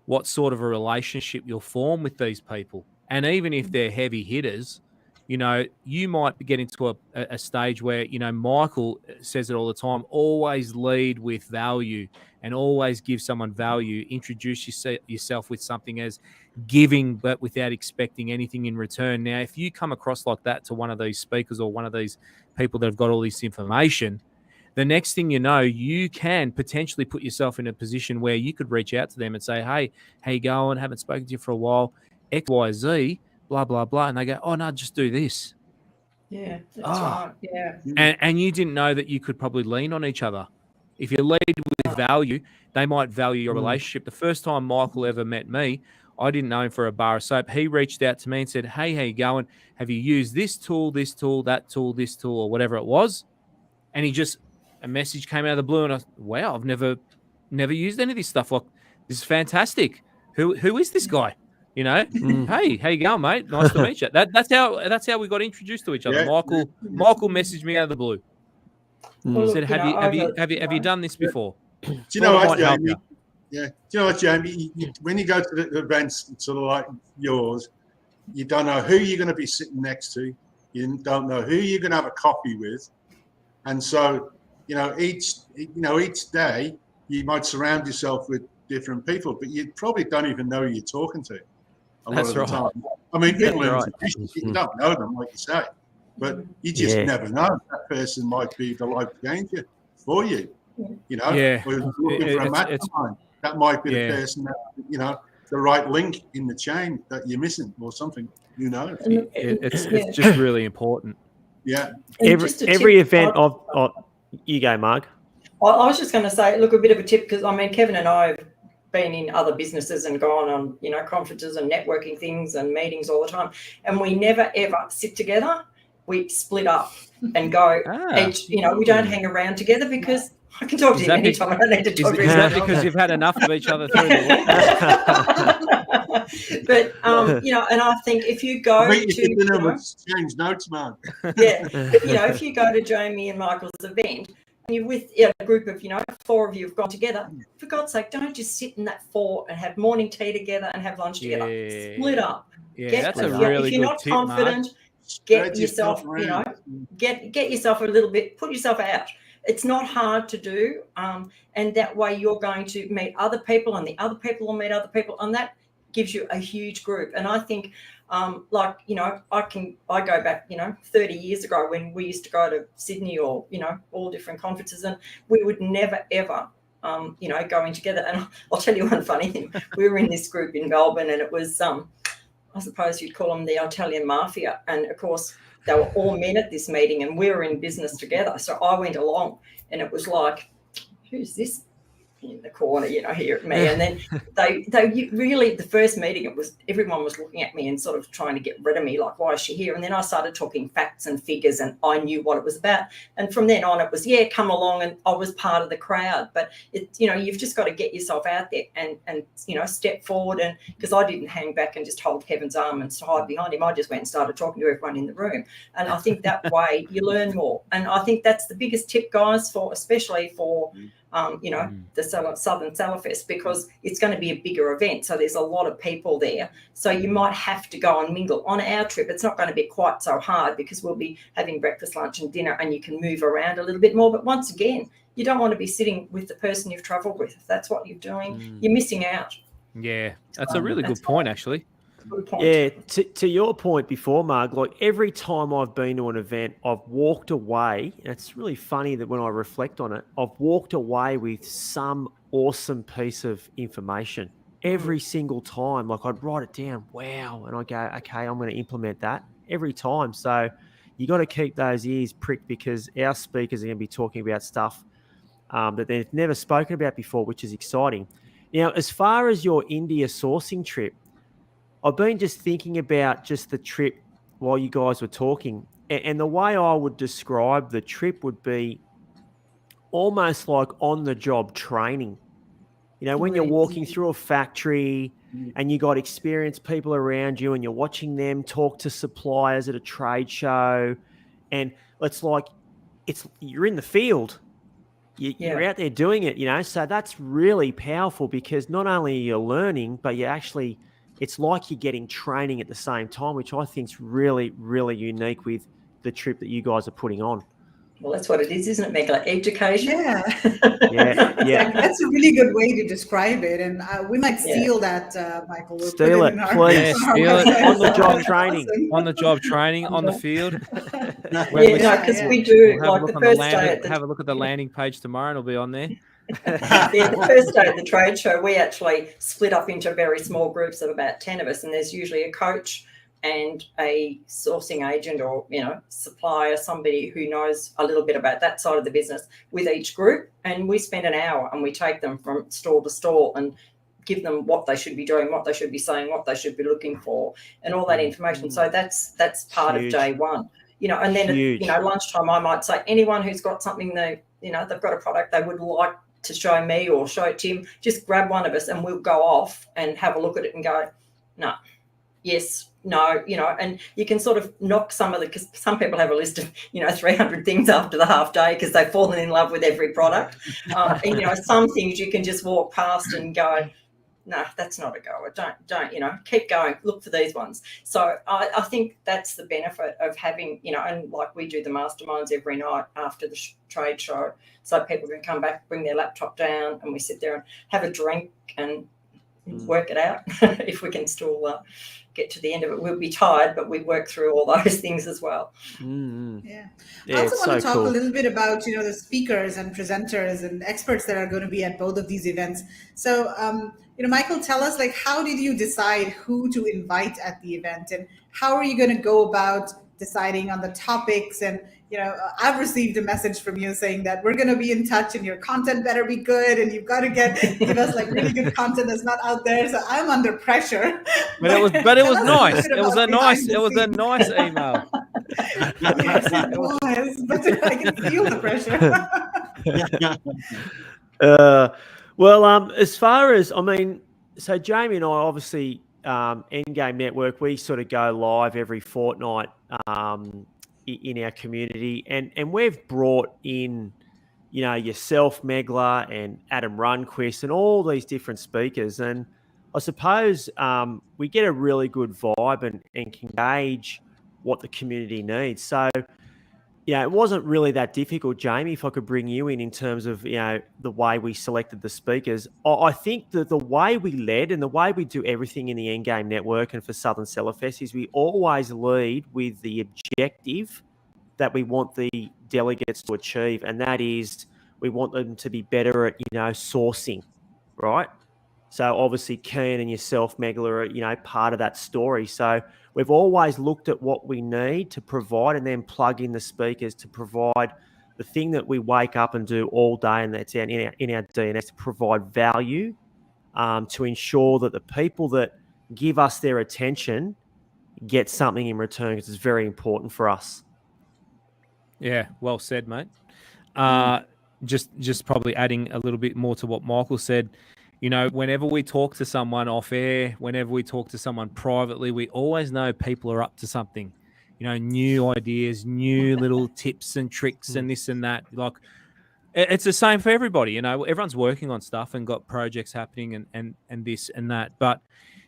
what sort of a relationship you'll form with these people. And even if they're heavy hitters, you might be getting to a stage where, Michael says it all the time, always lead with value and always give someone value. Introduce yourself with something as giving, but without expecting anything in return. Now, if you come across like that to one of these speakers or one of these people that have got all this information, the next thing you know, you can potentially put yourself in a position where you could reach out to them and say, hey, how you going? Haven't spoken to you for a while, X, Y, Z. Blah, blah, blah. And they go, oh, no, just do this. Yeah, that's right. Yeah. And you didn't know that you could probably lean on each other. If you lead with value, they might value your relationship. The first time Michael ever met me, I didn't know him for a bar of soap. He reached out to me and said, hey, how you going? Have you used this tool, that tool, this tool, or whatever it was? And a message came out of the blue and I thought, wow, I've never used any of this stuff. Like, this is fantastic. Who is this guy? Hey, how you going, mate? Nice to meet you. That's how we got introduced to each other. Yeah. Michael messaged me out of the blue. He said, "Have you done this before?" Do you know what, Jamie? Yeah. Do you know what, Jamie? When you go to the events sort of like yours, you don't know who you're going to be sitting next to. You don't know who you're going to have a coffee with, and so each day you might surround yourself with different people, but you probably don't even know who you're talking to. That's right. Time. I mean, people you don't know them, like you say, but you just never know. That person might be the life changer for you. Yeah. We're looking for a mastermind. That might be the person that, the right link in the chain that you're missing or something. Who knows? It's just really important. Yeah. Every event you go, Mark. I was just going to say, look, a bit of a tip, because I mean, Kevin and I have been in other businesses and gone on, conferences and networking things and meetings all the time. And we never, ever sit together. We split up and go each, we don't hang around together because I can talk to him anytime. I don't need to talk to him. Is that because you've had enough of each other through the week? But, and I think if you go to... Change notes, man. Yeah. But, if you go to Jamie and Michael's event, you're with a group of, 4 of you have gone together. For God's sake, don't just sit in that 4 and have morning tea together and have lunch together. Split up. Yeah, that's a really good tip, if you're not confident, get yourself, get yourself a little bit, put yourself out. It's not hard to do. And that way you're going to meet other people and the other people will meet other people. And that gives you a huge group. And I think, I go back, 30 years ago when we used to go to Sydney or, all different conferences, and we would never, ever, go in together. And I'll tell you one funny thing. We were in this group in Melbourne and it was, I suppose you'd call them the Italian mafia. And of course, they were all men at this meeting and we were in business together. So I went along and it was like, who's this in the corner, here at me. And then they really, the first meeting, everyone was looking at me and sort of trying to get rid of me, like, why is she here? And then I started talking facts and figures, and I knew what it was about. And from then on, it was, come along, and I was part of the crowd. But you've just got to get yourself out there and step forward. And because I didn't hang back and just hold Kevin's arm and hide behind him, I just went and started talking to everyone in the room. And I think that way you learn more. And I think that's the biggest tip, guys, especially for the Southern Cellarfest, because it's going to be a bigger event. So there's a lot of people there. So you might have to go and mingle. On our trip, it's not going to be quite so hard because we'll be having breakfast, lunch and dinner, and you can move around a little bit more. But once again, you don't want to be sitting with the person you've travelled with. If that's what you're doing, you're missing out. Yeah, that's a really good point, actually. Yeah, to your point before, Mark, like every time I've been to an event, I've walked away, and it's really funny that when I reflect on it, I've walked away with some awesome piece of information. Every single time, like I'd write it down, wow, and I go, okay, I'm going to implement that every time. So you got to keep those ears pricked, because our speakers are going to be talking about stuff that they've never spoken about before, which is exciting. Now, as far as your India sourcing trip, I've been just thinking about just the trip while you guys were talking. And the way I would describe the trip would be almost like on-the-job training. When you're walking through a factory and you got experienced people around you and you're watching them talk to suppliers at a trade show, and it's like you're in the field. You're out there doing it, so that's really powerful, because not only are you learning, but it's like you're getting training at the same time, which I think is really, really unique with the trip that you guys are putting on. Well, that's what it is, isn't it, Megla? Education. Yeah. That's a really good way to describe it, and we might steal that, Michael. We'll steal it, please. Steal it. On-the-job training. On-the-job training on the field. Because we do, like the first day. Have a look at the landing page tomorrow, and it'll be on there. The first day at the trade show, we actually split up into very small groups of about 10 of us, and there's usually a coach and a sourcing agent or supplier, somebody who knows a little bit about that side of the business with each group. And we spend an hour and we take them from stall to stall and give them what they should be doing, what they should be saying, what they should be looking for, and all that information. So that's part of day one. And then at lunchtime, I might say, anyone who's got something they've got a product they would like to show me or show Tim, just grab one of us and we'll go off and have a look at it and go, no, yes, no, and you can sort of knock because some people have a list of, 300 things after the half day because they've fallen in love with every product. And, some things you can just walk past and go, no, that's not a goer. Don't, keep going. Look for these ones. So I think that's the benefit of having, and like we do the masterminds every night after the trade show. So people can come back, bring their laptop down, and we sit there and have a drink and work it out. If we can still get to the end of it, we'll be tired, but we work through all those things as well. I also want to talk a little bit about, the speakers and presenters and experts that are going to be at both of these events. So, Michael, tell us, how did you decide who to invite at the event, and how are you going to go about deciding on the topics? And, I've received a message from you saying that we're going to be in touch and your content better be good, and you've got to give us really good content that's not out there. So I'm under pressure. But it was nice. It was a nice email. Yes, it was, but I can feel the pressure. Well, as far as, so Jamie and I, obviously, Endgame Network, we sort of go live every fortnight in our community, and we've brought in, yourself, Megla, and Adam Runquist, and all these different speakers. And I suppose we get a really good vibe and can gauge what the community needs. So, it wasn't really that difficult, Jamie, if I could bring you in terms of, the way we selected the speakers. I think that the way we led and the way we do everything in the Endgame Network and for Southern Cellarfest is we always lead with the objective that we want the delegates to achieve, and that is we want them to be better at, sourcing, right? So obviously Keen and yourself, Megla, are, part of that story. So we've always looked at what we need to provide and then plug in the speakers to provide the thing that we wake up and do all day, and that's in our DNA, is to provide value, to ensure that the people that give us their attention get something in return, because it's very important for us. Yeah, well said, mate. Just probably adding a little bit more to what Michael said. You know, whenever we talk to someone off air, whenever we talk to someone privately, we always know people are up to something. You know, new ideas, new little tips and tricks and this and that. Like, it's the same for everybody. You know, everyone's working on stuff and got projects happening and this and that. But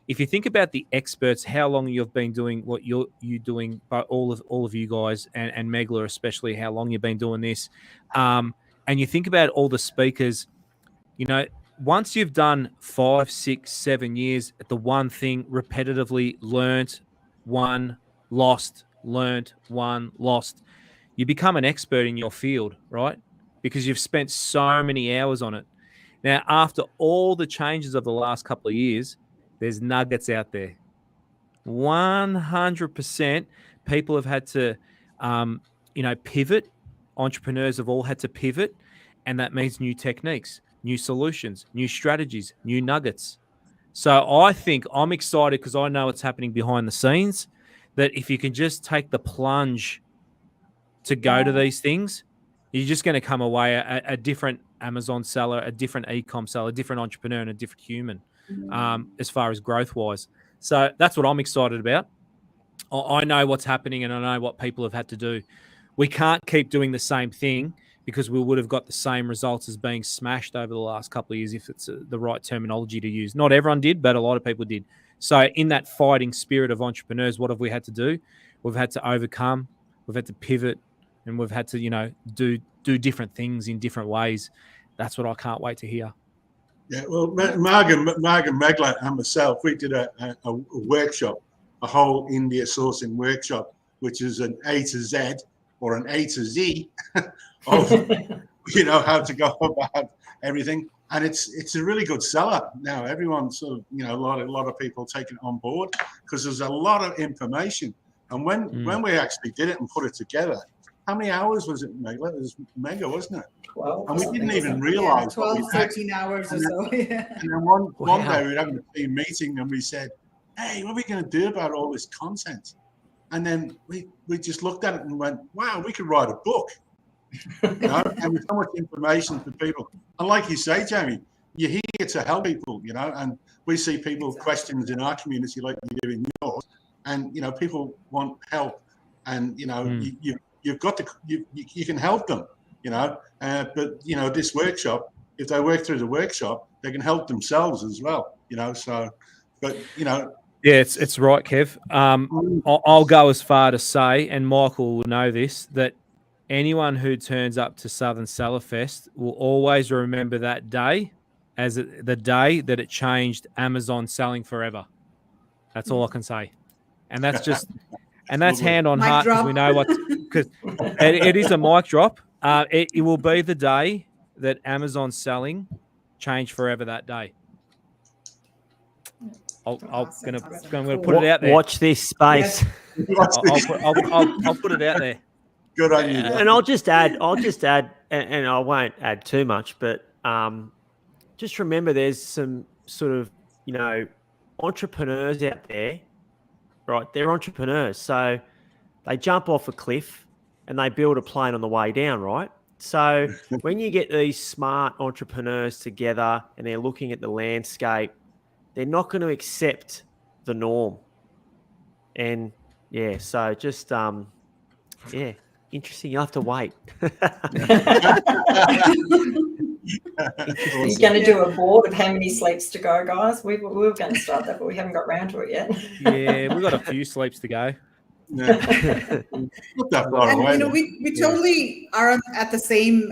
if you think about the experts, how long you've been doing what you're doing, but all of you guys and Megla especially, how long you've been doing this, and you think about all the speakers, you know, once you've done 5, 6, 7 years at the one thing repetitively, learnt, won, lost, learnt, won, lost, you become an expert in your field, right? Because you've spent so many hours on it. Now, after all the changes of the last couple of years, there's nuggets out there. 100% people have had to, pivot. Entrepreneurs have all had to pivot, and that means new techniques, new solutions, new strategies, new nuggets. So I think I'm excited because I know what's happening behind the scenes, that if you can just take the plunge to go to these things, you're just going to come away a different Amazon seller, a different e-com seller, a different entrepreneur, and a different human as far as growth-wise. So that's what I'm excited about. I know what's happening and I know what people have had to do. We can't keep doing the same thing because we would have got the same results as being smashed over the last couple of years if it's the right terminology to use. Not everyone did, but a lot of people did. So in that fighting spirit of entrepreneurs, what have we had to do? We've had to overcome, we've had to pivot, and we've had to, do different things in different ways. That's what I can't wait to hear. Yeah, well, Margaret Megla and myself, we did a workshop, a whole India sourcing workshop, which is an A to Z or an A to Z of, how to go about everything. And it's a really good seller now. Everyone's sort of, a lot of people taking it on board because there's a lot of information. And when we actually did it and put it together, how many hours was it, Megla? It was mega, wasn't it? 12. And we didn't even realize. 12, 13 hours or so. Yeah. And then one day we were having a team meeting and we said, hey, what are we going to do about all this content? And then we just looked at it and went, wow, we could write a book. And with so much information for people. And like you say, Jamie, you're here to help people, and we see people questions in our community like you do in yours. And, people want help. And, you've got to, you can help them, but, this workshop, if they work through the workshop, they can help themselves as well, so, but, Yeah, it's right, Kev. I'll go as far to say, and Michael will know this, that anyone who turns up to Southern Seller Fest will always remember that day as the day that it changed Amazon selling forever. That's all I can say. And that's just... And that's hand on heart because we know because it is a mic drop. It will be the day that Amazon selling changed forever that day. I'm gonna put it out there. Watch this space. I'll put it out there. Good on you. And I'll just add, and I won't add too much, but just remember there's some sort of, entrepreneurs out there. Right, they're entrepreneurs, so they jump off a cliff and they build a plane on the way down, right? So when you get these smart entrepreneurs together and they're looking at the landscape, they're not going to accept the norm. And yeah, so just interesting. You'll have to wait. You're going to do a board of how many sleeps to go, guys? We were going to start that, but we haven't got round to it yet. Yeah, we've got a few sleeps to go. Yeah. Not that far away. And we totally are at the same.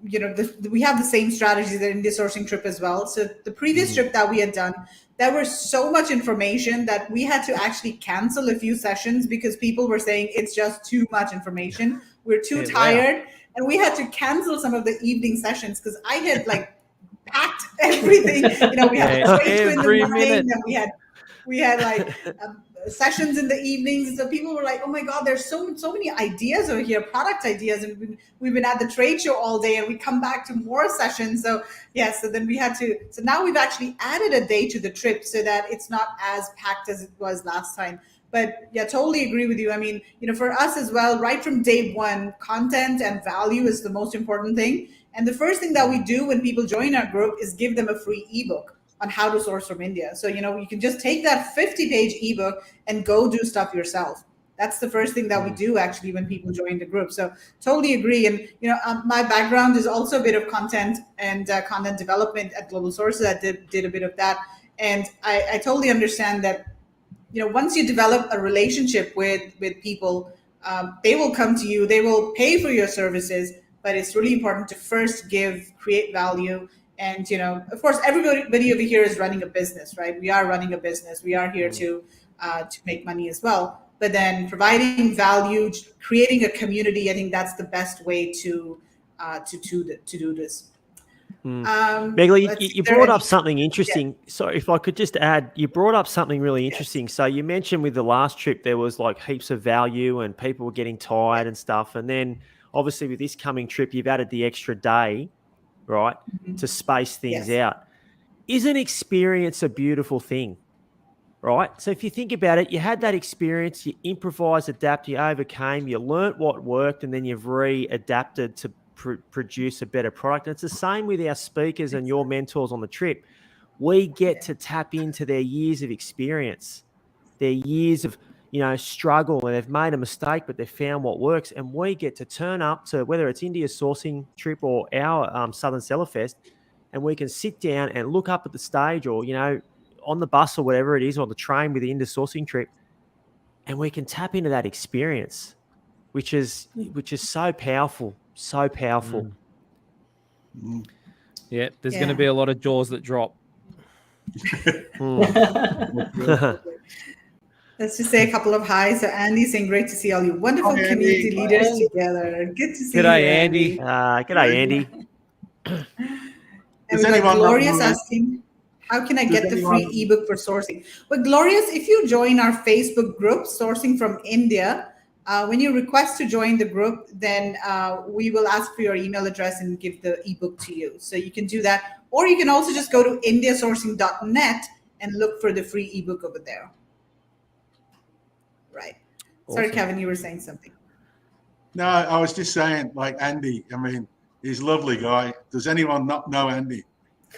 We have the same strategies in the sourcing trip as well. So the previous trip that we had done, there was so much information that we had to actually cancel a few sessions because people were saying it's just too much information. We're too tired. Wow. And we had to cancel some of the evening sessions because I had packed everything. We had to wait in the morning, and we had sessions in the evenings. So people were like, "Oh my God, there's so many ideas over here, product ideas." And we've been at the trade show all day, and we come back to more sessions. So yeah, so then we had to. So now we've actually added a day to the trip so that it's not as packed as it was last time. But yeah, totally agree with you. I mean, for us as well, right from day one, content and value is the most important thing. And the first thing that we do when people join our group is give them a free ebook on how to source from India. So, you can just take that 50-page ebook and go do stuff yourself. That's the first thing that we do actually when people join the group. So totally agree. And, my background is also a bit of content and content development at Global Sources. I did a bit of that. And I totally understand that, once you develop a relationship with people, they will come to you, they will pay for your services, but it's really important to first create value. And, of course, everybody over here is running a business, right? We are running a business. We are here to make money as well. But then providing value, creating a community, I think that's the best way to do this. Megla, you brought up something interesting. Yeah. So if I could just add, you brought up something really interesting. Yes. So you mentioned with the last trip, there was like heaps of value and people were getting tired and stuff. And then obviously with this coming trip, you've added the extra day, right, to space things out. Isn't experience a beautiful thing, right? So if you think about it, you had that experience, you improvised, adapt, you overcame, you learnt what worked, and then you've re-adapted to produce a better product. And it's the same with our speakers and your mentors on the trip. We get to tap into their years of experience, their years of struggle, and they've made a mistake, but they've found what works. And we get to turn up to whether it's India's sourcing trip or our Southern Seller Fest, and we can sit down and look up at the stage or, on the bus or whatever it is, or the train with the India sourcing trip, and we can tap into that experience, which is so powerful, so powerful. Yeah, there's going to be a lot of jaws that drop. Let's just say a couple of highs. So Andy saying, great to see all you wonderful community leaders together. Good to see you, Andy. G'day, Andy. And we've got Glorious asking, how can I get the free ebook for sourcing? Well, Glorious, if you join our Facebook group, Sourcing from India, when you request to join the group, then we will ask for your email address and give the ebook to you. So you can do that. Or you can also just go to indiasourcing.net and look for the free ebook over there. Right. Awesome. Sorry, Kevin, you were saying something. No, I was just saying, like Andy, I mean, he's a lovely guy. Does anyone not know Andy?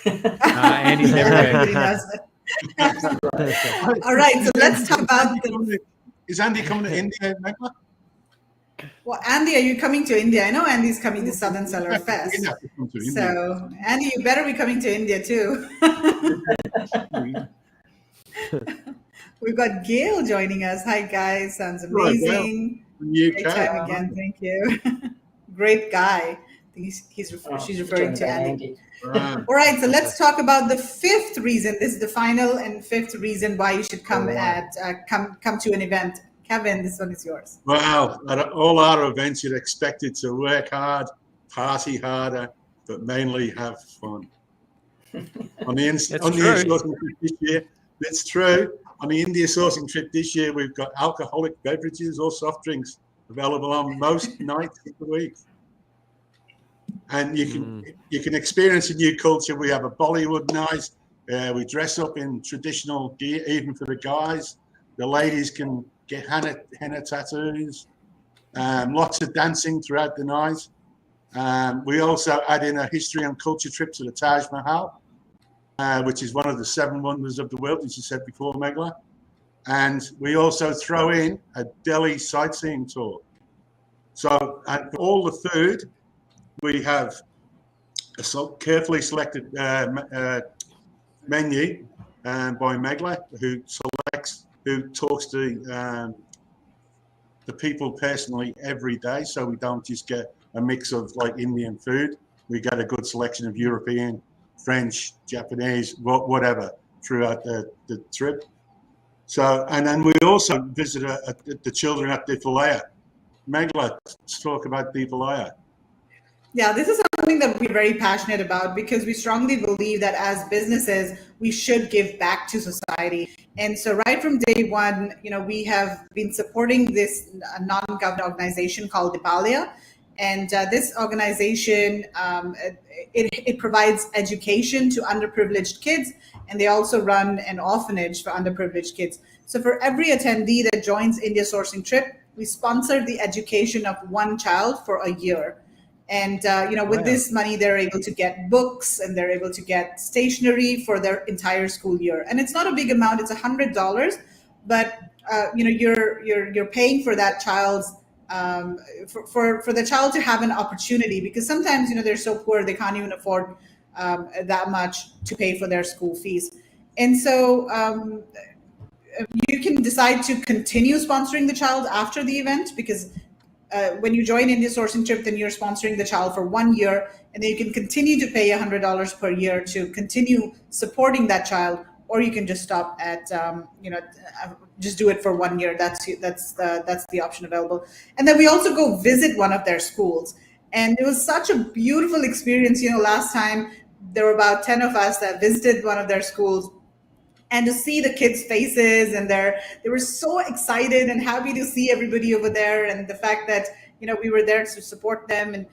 Andy's everywhere. All right, so let's talk about Is Andy coming to India, Megla? Well, Andy, are you coming to India? I know Andy's coming to Southern Seller Fest. So, Andy, you better be coming to India too. We've got Gail joining us. Hi, guys. Sounds amazing. Great time again. Thank you. Great guy. She's referring to Andy. All right. So let's talk about the fifth reason. This is the final and fifth reason why you should come come to an event. Kevin, this one is yours. Well, at all our events, you're expected to work hard, party harder, but mainly have fun. On the sourcing trip this year, that's true. On the India sourcing trip this year, we've got alcoholic beverages or soft drinks available on most nights of the week. And you can experience a new culture. We have a Bollywood night. We dress up in traditional gear, even for the guys. The ladies can get henna tattoos. Lots of dancing throughout the night. We also add in a history and culture trip to the Taj Mahal, which is one of the 7 wonders of the world, as you said before, Megla. And we also throw in a Delhi sightseeing tour. So, and for all the food, we have a carefully selected menu by Megla, who talks to the people personally every day. So we don't just get a mix of like Indian food. We get a good selection of European, French, Japanese, whatever throughout the trip. So, and then we also visit the children at Divalaya. Megla, let's talk about Divalaya. Yeah, this is a something that we're very passionate about because we strongly believe that as businesses, we should give back to society. And so right from day one, we have been supporting this non-government organization called Dipalia. And this organization, it provides education to underprivileged kids, and they also run an orphanage for underprivileged kids. So for every attendee that joins India Sourcing Trip, we sponsor the education of one child for a year. And with this money, they're able to get books and they're able to get stationery for their entire school year. And it's not a big amount; it's $100, but you're paying for that child's for the child to have an opportunity, because sometimes they're so poor they can't even afford that much to pay for their school fees. And so you can decide to continue sponsoring the child after the event, because when you join India Sourcing Trip, then you're sponsoring the child for 1 year, and then you can continue to pay $100 per year to continue supporting that child, or you can just stop at just do it for 1 year. That's the option available. And then we also go visit one of their schools, and it was such a beautiful experience. Last time there were about 10 of us that visited one of their schools, and to see the kids' faces, and they were so excited and happy to see everybody over there, and the fact that we were there to support them, and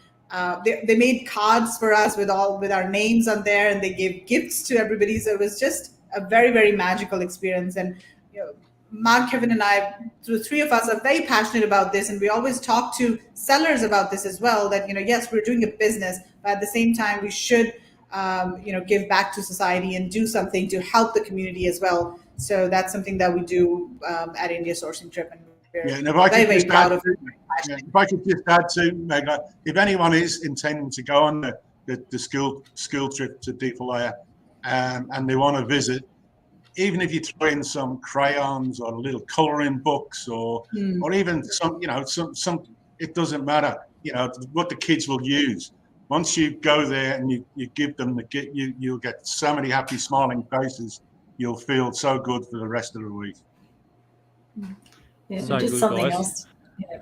they made cards for us with our names on there, and they gave gifts to everybody. So it was just a very, very magical experience. And Mark, Kevin, and I, the three of us, are very passionate about this, and we always talk to sellers about this as well. That yes, we're doing a business, but at the same time, we should give back to society and do something to help the community as well. So that's something that we do at India Sourcing Trip, and we're and if I very, could very just proud add of it. if I could just add to Megla, if anyone is intending to go on the school trip to Dipalia, and they want to visit, even if you throw in some crayons or little coloring books or even some it doesn't matter, what the kids will use. Once you go there and you give them you'll get so many happy smiling faces. You'll feel so good for the rest of the week. Yeah, So just good, something guys. else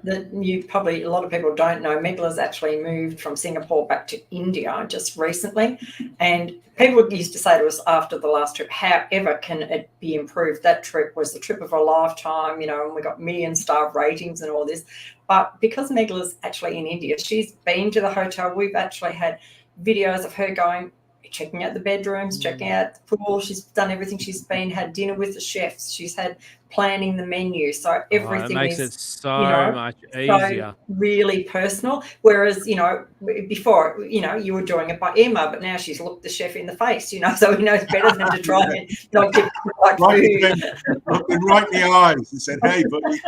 that a lot of people don't know. Megla's actually moved from Singapore back to India just recently, and people used to say to us after the last trip, however can it be improved? That trip was the trip of a lifetime, and we got million-star ratings and all this. But because Megla's actually in India, she's been to the hotel. We've actually had videos of her checking out the bedrooms, checking out the pool. She's done everything. She's had dinner with the chefs. She's had planning the menu. So everything it makes is it so much easier. so really personal. Whereas, before, you were doing it by email, but now she's looked the chef in the face, so he knows better than to try and not give the right food. Looking right in the eyes and said, "Hey, buddy."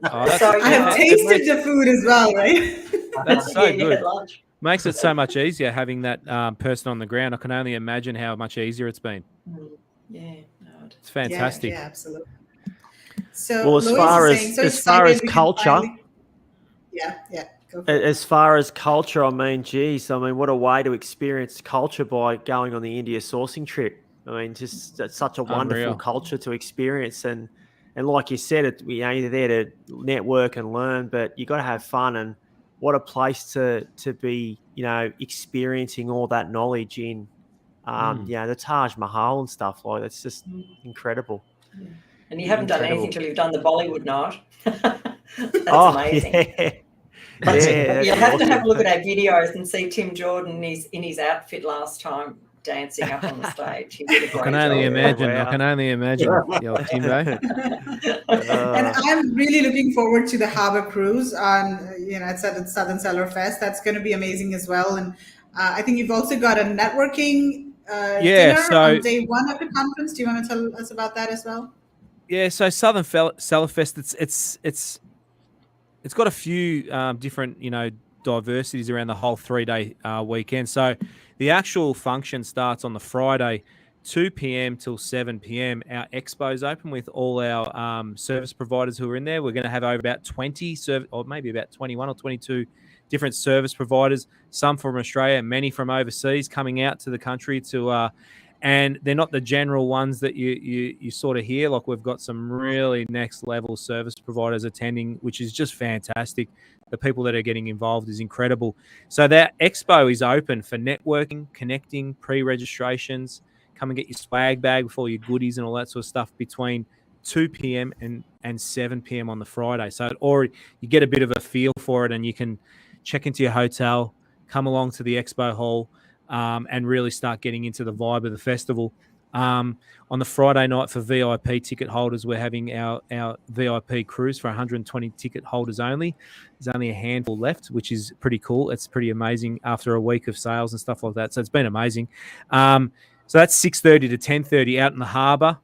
I have tasted the food as well, right? That's so you had good. lunch. Makes it so much easier having that person on the ground. I can only imagine how much easier it's been. Yeah, It's fantastic. Yeah, absolutely. So, Well, as far as culture, go for it. as far as culture, what a way to experience culture by going on the India sourcing trip. Just it's such a wonderful Unreal. culture to experience, and like you said, you're there to network and learn, but you got to have fun. And what a place to be, experiencing all that knowledge in, the Taj Mahal and stuff like that's just incredible. Yeah. And you haven't done anything till you've done the Bollywood night. That's amazing. Yeah, You'll have to have a look at our videos and see Tim Jordan in his outfit last time dancing up on the stage. He did a great I can only job. imagine. Wow. I can only imagine. Timbo. And I'm really looking forward to the Harbour Cruise on, at Southern Seller Fest. That's going to be amazing as well. And I think you've also got a networking dinner on day one of the conference. Do you want to tell us about that as well? Yeah, so Southern Seller Fest, it's got a few different, diversities around the whole 3-day weekend. So the actual function starts on the Friday, 2 p.m. till 7 p.m. Our expo's open with all our service providers who are in there. We're going to have over about 20, or maybe about 21 or 22 different service providers, some from Australia, many from overseas, coming out to the country to and they're not the general ones that you sort of hear. Like, we've got some really next level service providers attending, which is just fantastic. The people that are getting involved is incredible. So that expo is open for networking, connecting, pre-registrations. Come and get your swag bag with all your goodies and all that sort of stuff between 2 p.m. and 7 p.m. on the Friday. So you get a bit of a feel for it, and you can check into your hotel, come along to the expo hall, and really start getting into the vibe of the festival. On the Friday night, for VIP ticket holders, we're having our VIP cruise for 120 ticket holders only. There's only a handful left, which is pretty cool. It's pretty amazing after a week of sales and stuff like that. So it's been amazing. So that's 6:30 to 10:30 out in the harbour,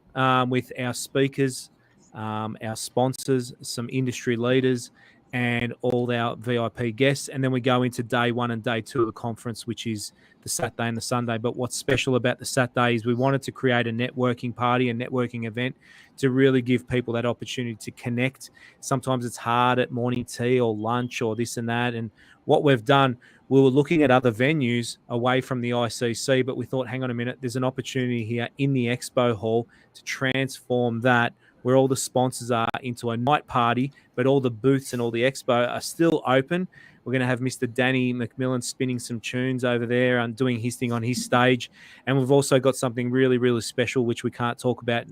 with our speakers, our sponsors, some industry leaders, and all our VIP guests. And then we go into day 1 and day 2 of the conference, which is the Saturday and the Sunday. But what's special about the Saturday is we wanted to create a networking party, a networking event, to really give people that opportunity to connect. Sometimes it's hard at morning tea or lunch or this and that. And what we've done, we were looking at other venues away from the ICC, but we thought, hang on a minute, there's an opportunity here in the expo hall to transform that, where all the sponsors are, into a night party, but all the booths and all the expo are still open. We're going to have Mr. Danny McMillan spinning some tunes over there and doing his thing on his stage. And we've also got something really, really special, which we can't talk about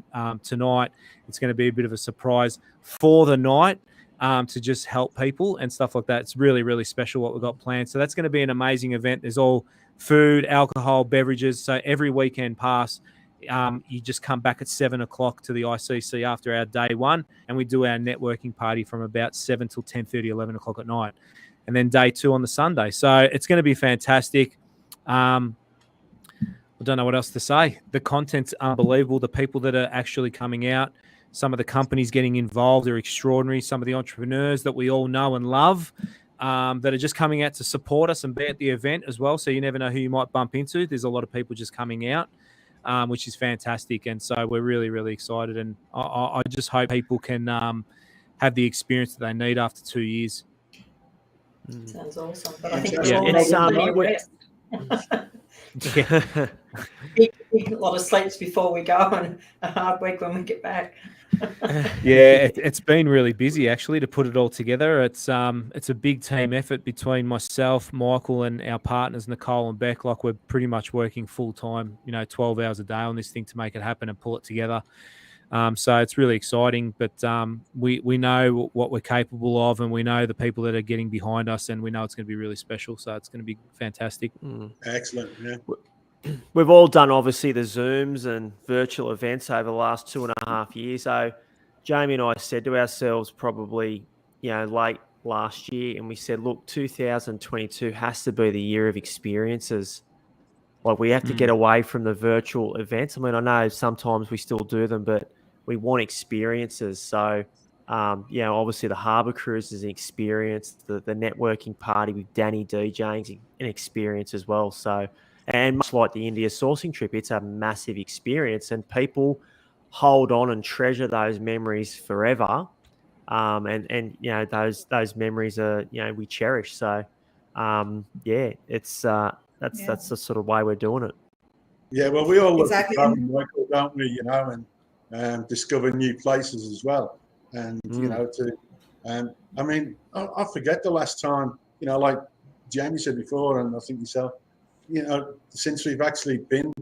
tonight. It's going to be a bit of a surprise for the night, to just help people and stuff like that. It's really, really special what we've got planned. So that's going to be an amazing event. There's all food, alcohol, beverages. So every weekend pass, you just come back at 7 o'clock to the ICC after our day 1, and we do our networking party from about 7 till 10:30, 11 o'clock at night, and then day 2 on the Sunday. So it's going to be fantastic. I don't know what else to say. The content's unbelievable. The people that are actually coming out, some of the companies getting involved are extraordinary. Some of the entrepreneurs that we all know and love, that are just coming out to support us and be at the event as well. So you never know who you might bump into. There's a lot of people just coming out, which is fantastic. And so we're really, really excited. And I just hope people can have the experience that they need after 2 years. Sounds awesome. But I think Yeah, we're all it's, needing plenty of rest. Yeah. A lot of sleeps before we go, and a hard week when we get back. Yeah, it's been really busy, actually, to put it all together. It's a big team effort between myself, Michael, and our partners, Nicole and Beck. Like, we're pretty much working full time, 12 hours a day on this thing to make it happen and pull it together. So it's really exciting, but we know what we're capable of, and we know the people that are getting behind us, and we know it's going to be really special. So it's going to be fantastic. Excellent. Yeah. We've all done, obviously, the Zooms and virtual events over the last 2.5 years. So Jamie and I said to ourselves probably, late last year, and we said, look, 2022 has to be the year of experiences. Like, we have to get away from the virtual events. I mean, I know sometimes we still do them, but we want experiences. So, obviously the Harbour Cruise is an experience. The networking party with Danny DJing is an experience as well. So, and much like the India sourcing trip, it's a massive experience, and people hold on and treasure those memories forever. And those memories are, we cherish. So, it's that's the sort of way we're doing it. Yeah, well, we all look Exactly. to travel, Michael, don't we? And discover new places as well. And I forget the last time, like Jamie said before, and I think yourself, since we've actually been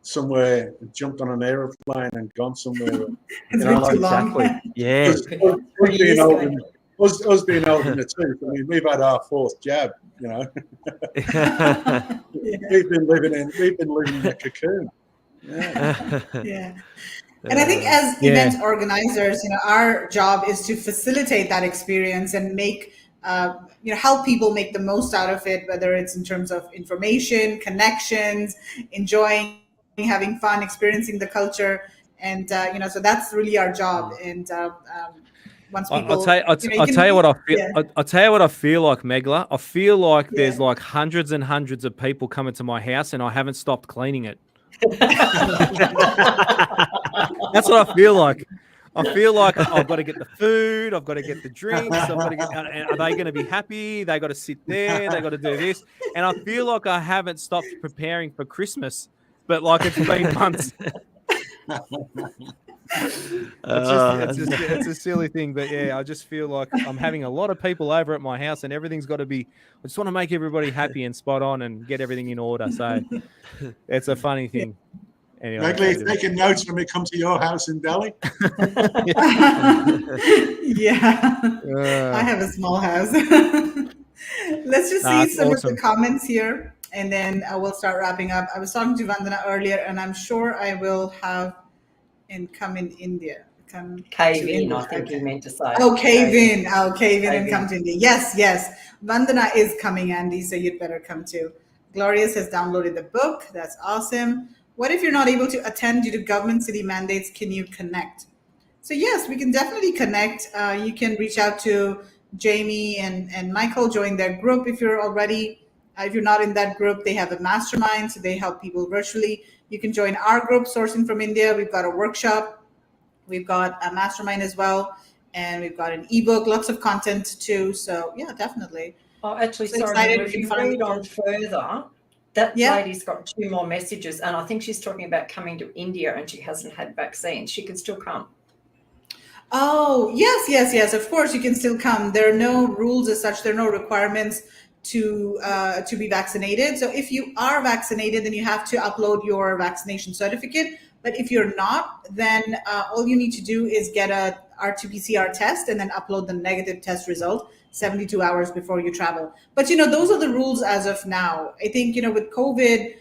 somewhere, jumped on an aeroplane and gone somewhere. It's been too long. Exactly. Yeah. Us being old in the tooth. I mean, we've had our 4th jab. We've been living in a cocoon. Yeah. Yeah. And I think as event organizers, our job is to facilitate that experience and make, help people make the most out of it, whether it's in terms of information, connections, enjoying, having fun, experiencing the culture. And, so that's really our job. And once people, I'll tell you what I feel. Yeah. I'll tell you what I feel like, Megla. I feel like there's like hundreds and hundreds of people coming to my house, and I haven't stopped cleaning it. That's what I feel like. I feel like I've got to get the food, I've got to get the drinks, I've got to get, are they going to be happy? They got to sit there, they got to do this. And I feel like I haven't stopped preparing for Christmas. but like it's been months. It's a silly thing, but yeah, I just feel like I'm having a lot of people over at my house, and everything's got to be. I just want to make everybody happy and spot on, and get everything in order. So it's a funny thing. Anyway, Megly, taking notes when we come to your house in Delhi. Yeah, I have a small house. Let's just see some of the comments here, and then we'll start wrapping up. I was talking to Vandana earlier, and I'm sure I will have come in India. Cave in, I think you meant to say. Oh, cave in and come to India. Yes. Vandana is coming, Andy, so you'd better come too. Glorious has downloaded the book. That's awesome. What if you're not able to attend due to government city mandates? Can you connect? So yes, we can definitely connect. You can reach out to Jamie and Michael, join their group if you're already. If you're not in that group, they have a mastermind, so they help people virtually. You can join our group, Sourcing from India. We've got a workshop. We've got a mastermind as well. And we've got an ebook, lots of content too. So yeah, definitely. Oh, actually, so sorry, if you read on further, that lady's got 2 more messages, and I think she's talking about coming to India and she hasn't had vaccines. She can still come. Oh, yes. Of course, you can still come. There are no rules as such. There are no requirements to be vaccinated. So if you are vaccinated, then you have to upload your vaccination certificate. But if you're not, then all you need to do is get a RT-PCR test and then upload the negative test result 72 hours before you travel. But those are the rules as of now. I think with COVID,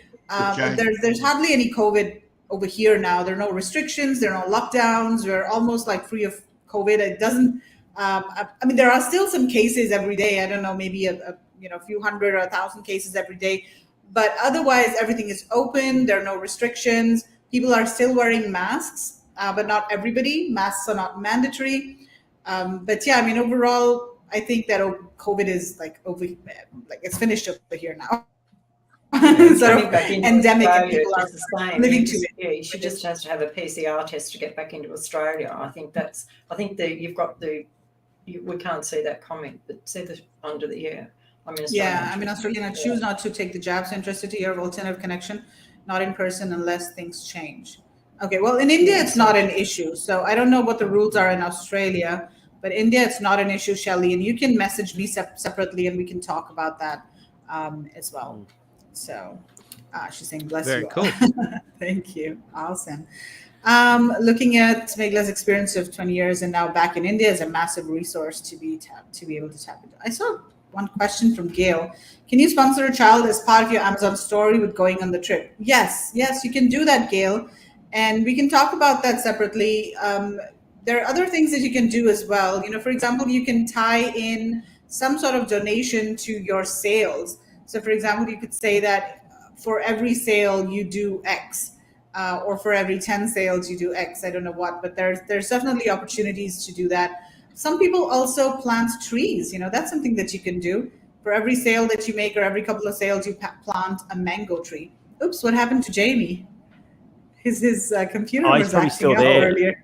there's hardly any COVID over here now. There are no restrictions. There are no lockdowns. We're almost like free of COVID. It doesn't. I mean, there are still some cases every day. I don't know, maybe a few hundred or 1,000 cases every day. But otherwise, everything is open. There are no restrictions. People are still wearing masks, but not everybody. Masks are not mandatory. But yeah, I mean, overall, I think that COVID is it's finished over here now. Sort of endemic, and people are living to it. Yeah, she just has to have a PCR test to get back into Australia. I think you've got we can't see that comment, but see the under the Australian choose not to take the jabs. Interested to hear of alternative connection, not in person unless things change. Okay, well, in India, it's not an issue. So I don't know what the rules are in Australia, but India, it's not an issue, Shelley. And you can message me separately and we can talk about that as well. So she's saying, bless you. Very cool. Thank you. Awesome. Looking at Megla's experience of 20 years and now back in India is a massive resource to be able to tap into. I saw one question from Gail. Can you sponsor a child as part of your Amazon story with going on the trip? Yes, you can do that, Gail. And we can talk about that separately. There are other things that you can do as well. For example, you can tie in some sort of donation to your sales. So for example, you could say that for every sale you do X, or for every 10 sales you do X. I don't know what, but there's definitely opportunities to do that. Some people also plant trees. That's something that you can do. For every sale that you make or every couple of sales, you plant a mango tree. Oops, what happened to Jamie? His computer was probably acting still up there. Earlier.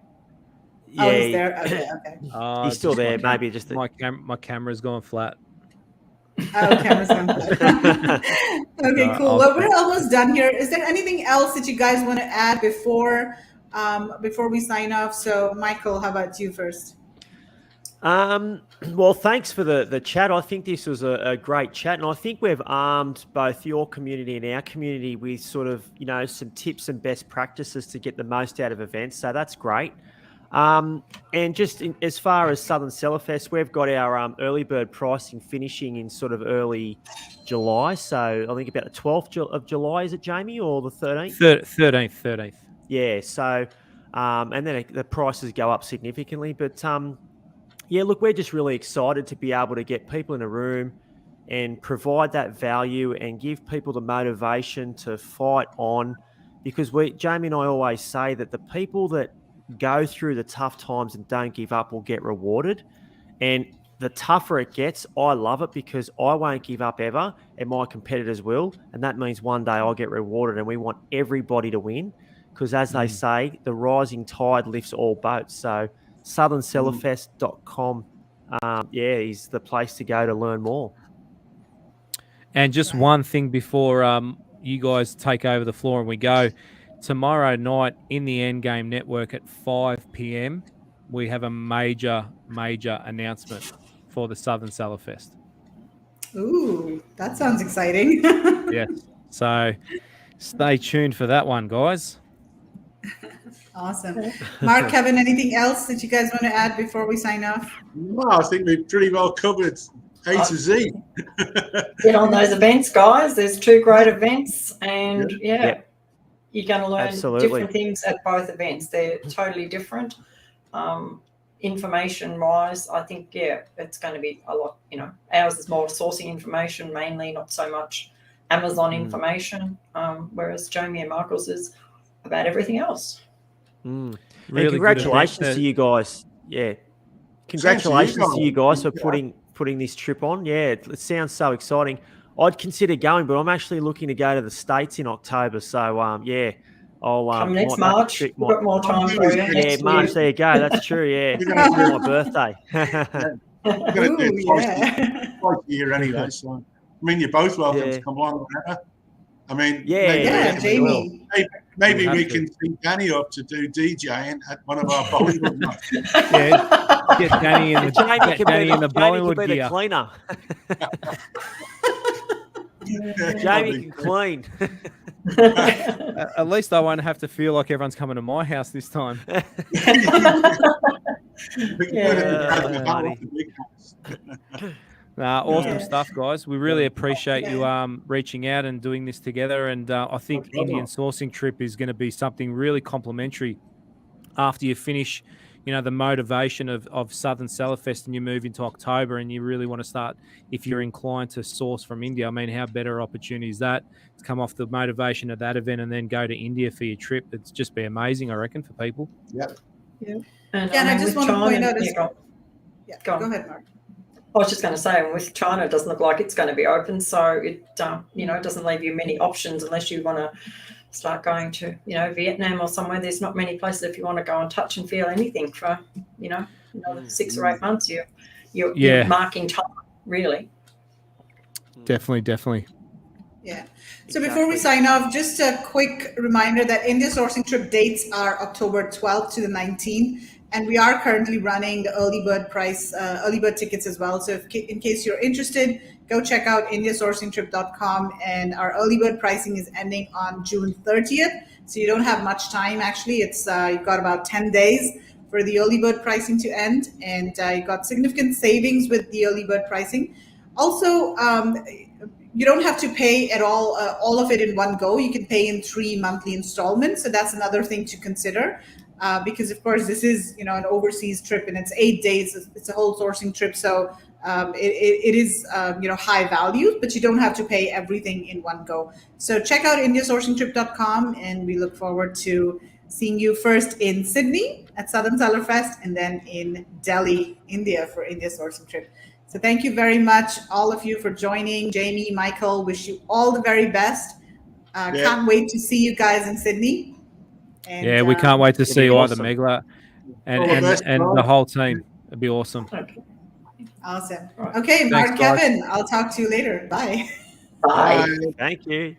Yeah, he's there. Okay. He's still there. Maybe just my camera's gone flat. Oh, camera's gone flat. Okay, cool. Well, we're almost done here. Is there anything else that you guys want to add before we sign off? So, Michael, how about you first? Well, thanks for the chat. I think this was a great chat, and I think we've armed both your community and our community with sort of, some tips and best practices to get the most out of events. So that's great. And just as far as Southern Seller Fest, we've got our early bird pricing finishing in sort of early July. So I think about the 12th of July, is it, Jamie, or the 13th? 13th. Yeah. So, and then the prices go up significantly, but yeah, look, we're just really excited to be able to get people in a room and provide that value and give people the motivation to fight on, because Jamie and I always say that the people that go through the tough times and don't give up will get rewarded. And the tougher it gets, I love it, because I won't give up ever and my competitors will. And that means one day I'll get rewarded, and we want everybody to win, because as they say, the rising tide lifts all boats. So southernsellerfest.com, is the place to go to learn more. And just one thing before you guys take over the floor and we go. Tomorrow night in the Endgame Network at 5 p.m., we have a major announcement for the Southern Cellar Fest. Ooh, that sounds exciting. Yes. So stay tuned for that one, guys. Awesome. Mark, Kevin, anything else that you guys want to add before we sign off? No, I think we've pretty well covered A to Z. Get on those events, guys. There's 2 great events, and Yep. you're going to learn Absolutely. different things at both events. They're totally different. Information-wise, I think, it's going to be a lot. Ours is more sourcing information mainly, not so much Amazon information, whereas Jamie and Michael's is about everything else. And Really good congratulations event. to you guys. Yeah. Congratulations to you guys for putting this trip on. Yeah, it sounds so exciting. I'd consider going, but I'm actually looking to go to the States in October. So, yeah, I'll Come next might make a March. trip, We've got more time for you. Yeah, next March. year. There you go. That's true. Yeah, it's my birthday. We're going to do Ooh, it twice yeah. a year anyway. So, I mean, you're both welcome Yeah. to come along whenever. I mean, Yeah, maybe, Yeah, definitely will. Jamie. maybe We'll we have can see Danny up to do DJing at one of our Bollywood nights. Yeah, get Danny in the Jamie get can Danny be in the the Bollywood gear. cleaner. Yeah, Jamie can clean. At least I won't have to feel like everyone's coming to my house this time. We can put it in the back of the big house. Awesome Yeah. stuff, guys. We really appreciate you reaching out and doing this together. And I think Indian sourcing trip is going to be something really complimentary after you finish, the motivation of Southern Cellar Fest and you move into October and you really want to start, if you're inclined to source from India. I mean, how better opportunity is that to come off the motivation of that event and then go to India for your trip? It's just be amazing, I reckon, for people. And I just want to point out as well. Go on. Go ahead, Mark. I was just going to say, with China, it doesn't look like it's going to be open, so it it doesn't leave you many options unless you want to start going to Vietnam or somewhere. There's not many places if you want to go and touch and feel anything for another 6 or 8 months. You're marking time, really. Definitely. Yeah. So before we sign off, just a quick reminder that India sourcing trip dates are October 12th to the 19th. And we are currently running the early bird tickets as well. So in case you're interested, go check out indiasourcingtrip.com. And our early bird pricing is ending on June 30th. So you don't have much time, actually. It's you've got about 10 days for the early bird pricing to end. And you got significant savings with the early bird pricing. Also, you don't have to pay at all of it in one go. You can pay in 3 monthly installments. So that's another thing to consider. Because of course this is an overseas trip and it's 8 days. It's a whole sourcing trip, so it is high value, but you don't have to pay everything in one go. So check out indiasourcingtrip.com, and we look forward to seeing you first in Sydney at Southern Cellar Fest, and then in Delhi, India for India Sourcing Trip. So thank you very much, all of you, for joining. Jamie, Michael, wish you all the very best. Can't wait to see you guys in Sydney. And, we can't wait to see you either, awesome. Megla, and the whole team. It'd be awesome. Awesome. Okay, Mark, Thanks, guys. Kevin, I'll talk to you later. Bye. Bye. Thank you.